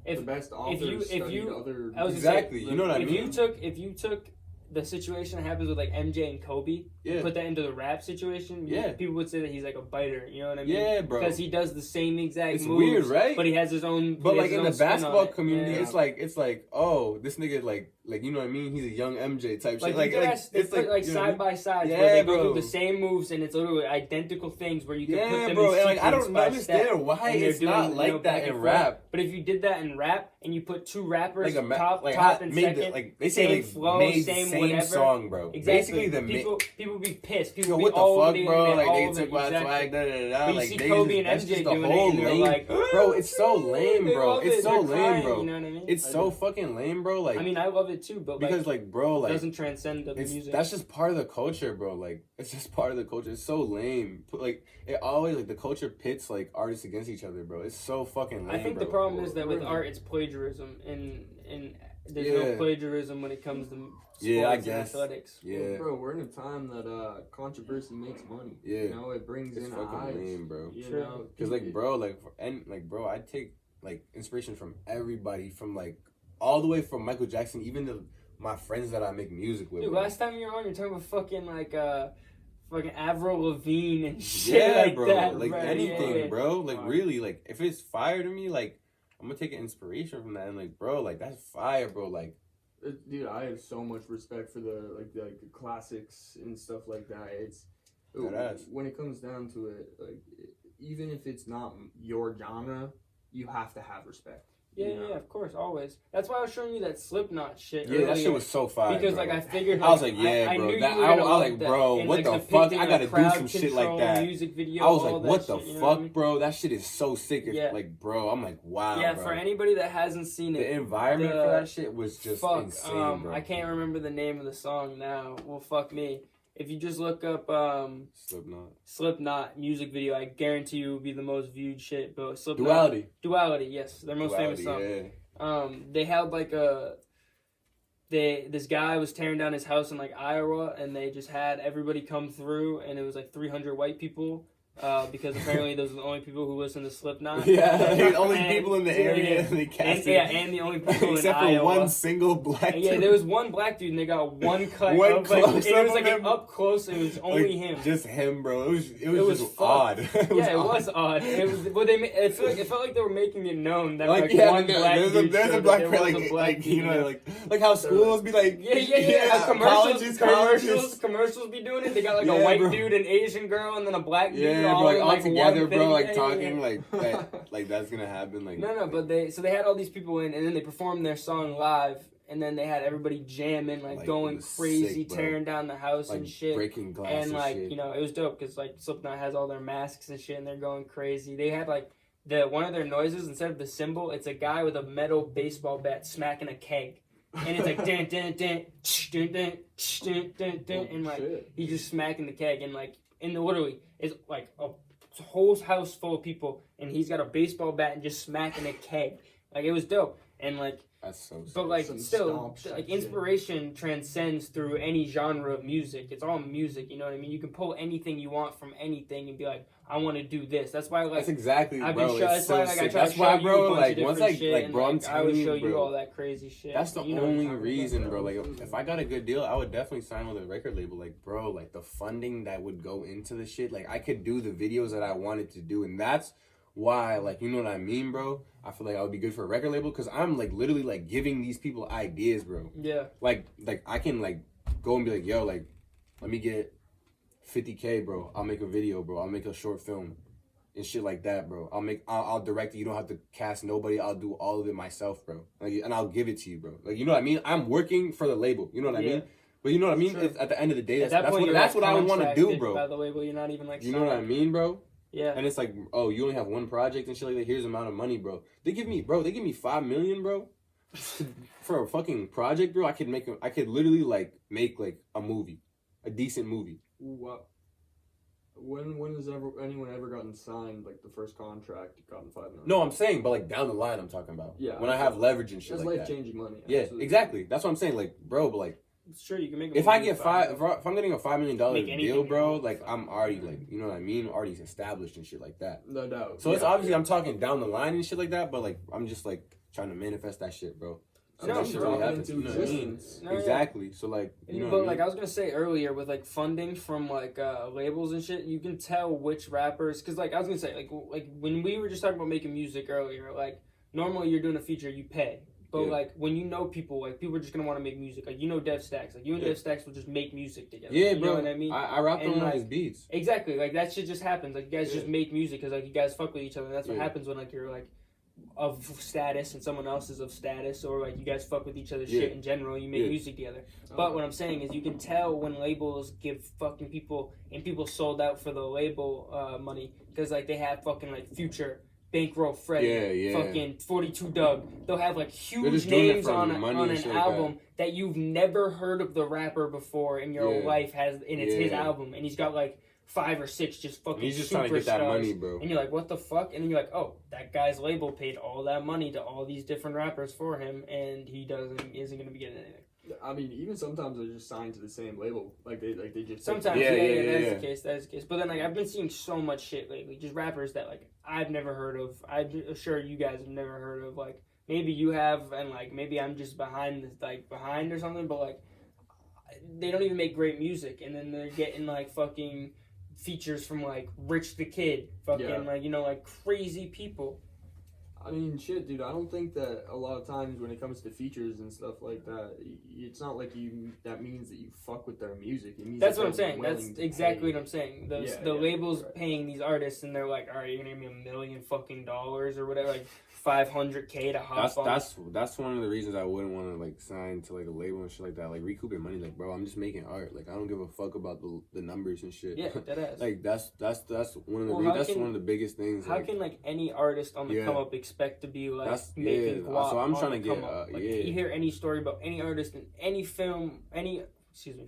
The best authors studied other... Exactly, you know what I mean? If you took the situation that happens with, like, MJ and Kobe, put that into the rap situation, people would say that he's, like, a biter, you know what I mean? Yeah, bro. Because he does the same exact moves. It's weird, right? But he has his own... But, like, in the basketball community, it's like, oh, this nigga, like, you know what I mean? He's a young MJ type shit. Like it's like side by side, where they go through the same moves, and it's literally identical things where you can put them in sequence, and, like, I don't understand why it's not like that in rap. But if you did that in rap, and you put two rappers, like top and second, like they say, same like, flow, made same whatever. Song, bro. Exactly. People be pissed. People yo, be what the all fuck, bro? Like they took my swag, But you like, see Kobe and MJ doing it, and they're like, bro, it's so lame, bro. It's so lame, bro. You know what I mean? It's so fucking lame, bro. Like, I mean, I love it too, but because, like, bro, like, doesn't transcend the music. That's just part of the culture, bro. Like, it's just part of the culture. It's so lame. Like, it always, like, the culture pits, like, artists against each other, bro. It's so fucking lame, I think bro. the problem is that with art, it's plagiarism, and there's no plagiarism when it comes to sports and athletics. Yeah, bro, we're in a time that controversy makes money. Yeah, you know, it brings in eyes. Lame, bro. You know, because, like, bro, bro, I take, like, inspiration from everybody, from, like, all the way from Michael Jackson, even to my friends that I make music with. Dude, last time you were on, you're talking about fucking, like, fucking Avril Lavigne and shit like bro. that, like, bro. anything, bro. Like, really, like, if it's fire to me, like, I'm gonna take an inspiration from that, and, like, bro, like, that's fire, bro. Like, dude, I have so much respect for the classics and stuff like that. It's when it comes down to it, like, even if it's not your genre, you have to have respect. Yeah, of course, always. That's why I was showing you that Slipknot shit. Yeah, that shit was so fire. Because, bro. like, I figured, I was like, yeah, I bro. knew I was like, bro, and, what like, the fuck? I gotta do some shit like that. Music video, I was like, what the shit, fuck, bro? That shit is so sick. Yeah. Like, bro, I'm like, wow. Yeah, bro. for anybody that hasn't seen it, the environment for that shit was just insane, bro. I can't remember the name of the song now. Well, fuck me. If you just look up Slipknot music video, I guarantee you it will be the most viewed shit. But Slipknot, Duality, yes, their most famous song. Yeah. They held like this guy was tearing down his house in, like, Iowa, and they just had everybody come through, and it was like 300 white people. Because apparently those are the only people who listen to Slipknot. Yeah, the only people in the area. And they casted. And the only people except in for Iowa. One single black dude. Yeah, there was one black dude, and they got one cut. One of, close like, it was like him. an up close. It was only him. Just him, bro. It was just odd. It was odd. It was. Well, it felt like they were making it known that, like, yeah, one black dude. There's a black person, like, you know, like how schools be like, How commercials be doing it. They got, like, a white dude, an Asian girl, and then a black dude. Yeah, all bro, in, all like, together, bro, like, talking, yeah. like that's gonna happen, like. No, but they had all these people in, and then they performed their song live, and then they had everybody jamming, like going crazy, sick, tearing down the house, like, and shit, breaking glass, and, like, shit. You know, it was dope because, like, Slipknot has all their masks and shit, and they're going crazy. They had, like, one of their noises, instead of the cymbal, it's a guy with a metal baseball bat smacking a keg. And it's like dun dun dun dun dun dun dun dun, and, like, he's just smacking the keg, and, like, literally it's like a whole house full of people, and he's got a baseball bat and just smacking a keg. Like, it was dope, and, like, that's so sick. But, like, still, like, inspiration transcends through any genre of music. It's all music, you know what I mean? You can pull anything you want from anything and be like, I want to do this. That's why, like, that's exactly, bro. That's why, like, I try to show you a bunch of different shit, like, bro, I'm telling you, I would show you all that crazy shit. That's the only reason, bro. Like, if I got a good deal, I would definitely sign with a record label. Like, bro, like, the funding that would go into the shit, like, I could do the videos that I wanted to do, and that's why, like, you know what I mean, bro? I feel like I would be good for a record label, because I'm, like, literally, like, giving these people ideas, bro. Yeah. Like, I can, like, go and be like, yo, like, let me get $50K, bro. I'll make a video, bro. I'll make a short film and shit like that, bro. I'll direct it. You don't have to cast nobody. I'll do all of it myself, bro. Like, and I'll give it to you, bro. Like, you know what I mean? I'm working for the label. You know what I mean? But you know what I mean? At the end of the day, that's what I would want to do, bro. By the way, well, you're not even, like, you know what I mean, bro? Yeah. And it's like, oh, you only have one project and shit like that. Here's the amount of money, bro. They give me $5 million, bro, for a fucking project, bro. I could literally like make like a movie, a decent movie. What? When has anyone ever gotten signed like the first contract gotten $5 million? No, I'm saying, but like down the line, I'm talking about. Yeah. When I have leverage and shit that's like life that. changing money. Yeah, Absolutely. exactly. That's what I'm saying. Like, bro, but like, sure, you can make. If I get if I'm getting a $5 million deal, bro, you like I'm already like, you know what I mean, already established and shit like that. No doubt. So it's obviously I'm talking down the line and shit like that, but like I'm just like trying to manifest that shit, bro. So that shit really happens. You know what I mean? Exactly. So like, you know. But like I was gonna say earlier, with like funding from like labels and shit, you can tell which rappers. Cause like I was gonna say, like when we were just talking about making music earlier, like normally you're doing a feature, you pay. But like when you know people, like people are just gonna want to make music. Like you know Dev Stacks, like you and Dev Stacks will just make music together. Yeah, you bro. know what I mean? I rapped on one of his beats. Exactly, like that shit just happens. Like you guys just make music because like you guys fuck with each other. And that's what happens when like you're like of status and someone else is of status, or like you guys fuck with each other's shit in general. You make music together. But what I'm saying is you can tell when labels give fucking people and people sold out for the label money because like they have fucking like Future. Bankroll Freddy, fucking 42 Doug. They'll have like huge names on an album that you've never heard of the rapper before in your life and it's his album, and he's got like 5 or 6 just fucking. He's just trying to get that money, bro. And you're like, what the fuck? And then you're like, oh, that guy's label paid all that money to all these different rappers for him, and he isn't gonna be getting anything. I mean, even sometimes they're just signed to the same label. Like they just sometimes that's the case. That's the case. But then like I've been seeing so much shit lately, just rappers that like I've never heard of. I'm sure you guys have never heard of. Like maybe you have, and like maybe I'm just behind or something. But like they don't even make great music, and then they're getting like fucking features from like Rich the Kid, fucking like like crazy people. I mean, shit, dude, I don't think that a lot of times when it comes to features and stuff like that, it's not like that means that you fuck with their music. It means that's what I'm saying. That's exactly what I'm saying. The label's paying these artists, and they're like, all right, you're going to give me $1 million fucking dollars or whatever, like $500K to hop on. That's one of the reasons I wouldn't want to like sign to like a label and shit like that. Like recoup your money, like bro, I'm just making art. Like I don't give a fuck about the numbers and shit. Yeah, that is. Like that's one of the one of the biggest things. How can like any artist on the come up expect to be like making guap? So I'm trying to get you hear any story about any artist in any film,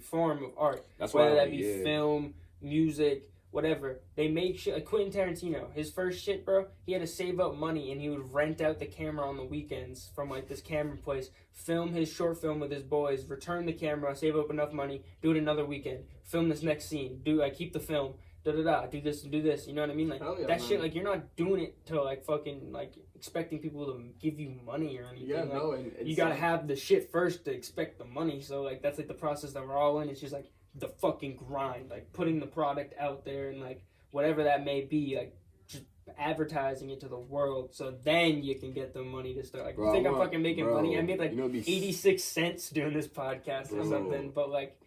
form of art, that's whether that be film, music, whatever. They make shit like Quentin Tarantino. His first shit, bro, he had to save up money and he would rent out the camera on the weekends from like this camera place, film his short film with his boys, return the camera, save up enough money, do it another weekend, film this next scene, keep the film, do this and do this. You know what I mean? Like shit, like you're not doing it to like fucking like expecting people to give you money or anything. Yeah, like, no, you gotta have the shit first to expect the money. So like that's like the process that we're all in. It's just like the fucking grind, like putting the product out there and like whatever that may be, like just advertising it to the world, so then you can get the money to start. Like, bro, you think I'm fucking making money? I made like 86 cents doing this podcast or something, but like.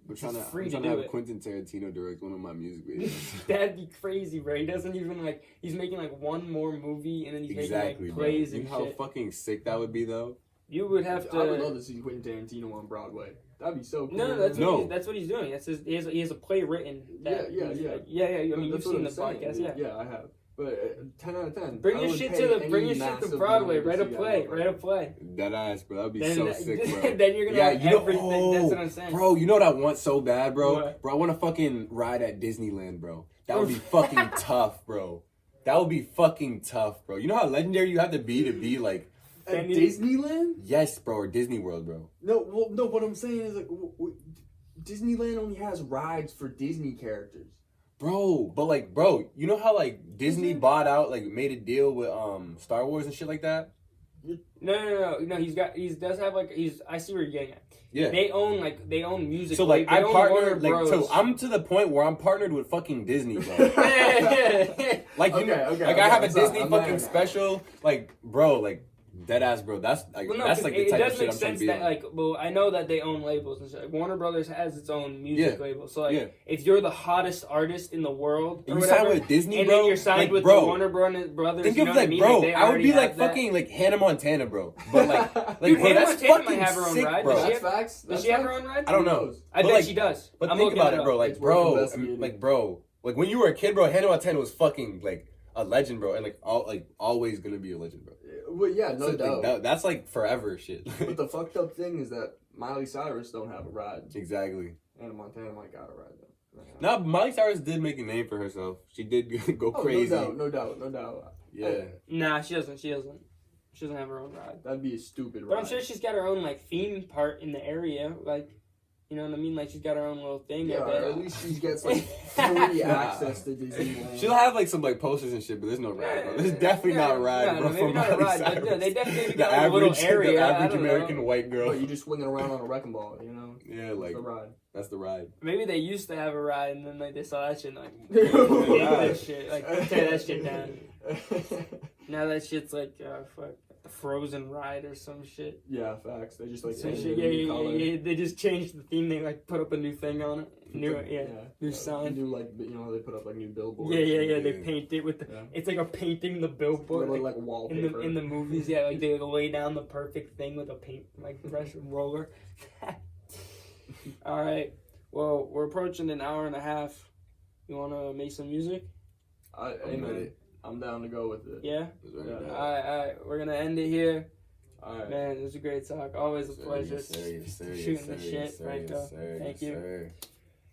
I'm trying to have Quentin Tarantino direct one of my music videos. That'd be crazy, bro. He doesn't even like. He's making like one more movie, and then he's making like plays and shit. You know how fucking sick that would be, though. You would have to. I would love to see Quentin Tarantino on Broadway. That'd be so cool. No, that's what he's doing. That's he has a play written. Yeah. I mean, you've seen the podcast, Yeah, I have. But 10 out of 10. Bring your shit to Broadway. Write a play. That ass, bro. That'd be so sick, bro. Then you're gonna have everything. That's what I'm saying. Bro, you know what I want so bad, bro? What? Bro, I want to fucking ride at Disneyland, bro. That would be fucking tough, bro. That would be fucking tough, bro. You know how legendary you have to be like. At Disneyland? Yes, bro, or Disney World, bro. No, what I'm saying is like, Disneyland only has rides for Disney characters. Bro, but like, bro, you know how like Disney bought out, like made a deal with Star Wars and shit like that? No. He does have like I see where you're getting at. Yeah. They own music. So like I partnered so I'm to the point where I'm partnered with fucking Disney, bro. Like I have a Disney fucking special, like bro, like dead ass, bro. That's like that's like the type of shit I'm trying to be that, on. like, well, I know that they own labels and shit. Like, Warner Brothers has its own music label. So like, if you're the hottest artist in the world, or you whatever, sign with Disney, and bro, then you're signed like, with bro, the Warner Brothers. Think you of know like, what I mean? bro, Like, I would be like that. fucking like Hannah Montana, bro. But like, Dude, bro, that's Montana fucking might have her own sick, ride. bro. That's facts. Does she have her own ride? I don't know. I bet she does. But think about it, bro. Like, bro, Like when you were a kid, bro, Hannah Montana was fucking like a legend, bro, and like always gonna be a legend, bro. Well, yeah, no doubt. That's like forever shit. But the fucked up thing is that Miley Cyrus don't have a ride. Exactly. Hannah Montana might got a ride though. No, Miley Cyrus did make a name for herself. She did go crazy. No doubt. Yeah. Nah, she doesn't. She doesn't have her own ride. That'd be a stupid ride. But I'm sure she's got her own like theme part in the area, like. You know what I mean? Like, she's got her own little thing. Yeah, or at least she gets, like, free access to Disneyland. She'll have, like, some, like, posters and shit, but there's no ride, bro. There's definitely not a ride, bro, maybe not a ride, but yeah, they definitely got a little area. The average American white girl. But you just swinging around on a wrecking ball, you know? Yeah, like, that's the ride. Maybe they used to have a ride, and then, like, they saw that shit, and, like, that shit. Like, tear that shit down. Now that shit's, like, fuck. The Frozen ride or some shit. Yeah, facts. They just like yeah. They just changed the theme. They like put up a new thing on it. New sign. New like they put up like new billboards. Yeah. They paint it with the. Yeah. It's like a painting the billboard. Like wallpaper in the movies. Yeah, like they lay down the perfect thing with a paint like brush roller. All right. Well, we're approaching an hour and a half. You want to make some music? I'm down to go with it. Yeah? All right. We're going to end it here. All right. Man, it was a great talk. Always a pleasure. Shooting the shit, Franco. Thank you. Sir.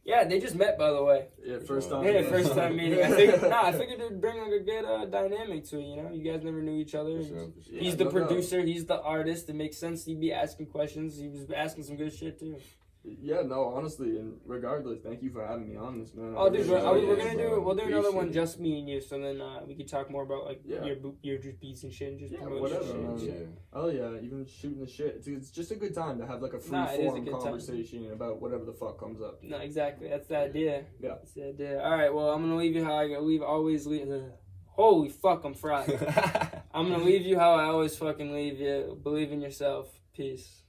Yeah, they just met, by the way. Yeah, first time. Yeah, first time meeting. I figured it'd bring like a good dynamic to it, you know? You guys never knew each other. For sure. He's the producer. He's the artist. It makes sense he'd be asking questions. He was asking some good shit, too. Yeah, no, honestly, and regardless, thank you for having me on this, man. Oh, dude, we'll do another one just me and you, so then we can talk more about like your beats and shit, and just promote shit. Oh yeah, even shooting the shit. It's just a good time to have like a free form conversation about whatever the fuck comes up. No, exactly. That's the idea. Yeah. That's the idea. All right, well, I'm gonna leave you how I always leave. Holy fuck, I'm fried. I'm gonna leave you how I always fucking leave you. Believe in yourself. Peace.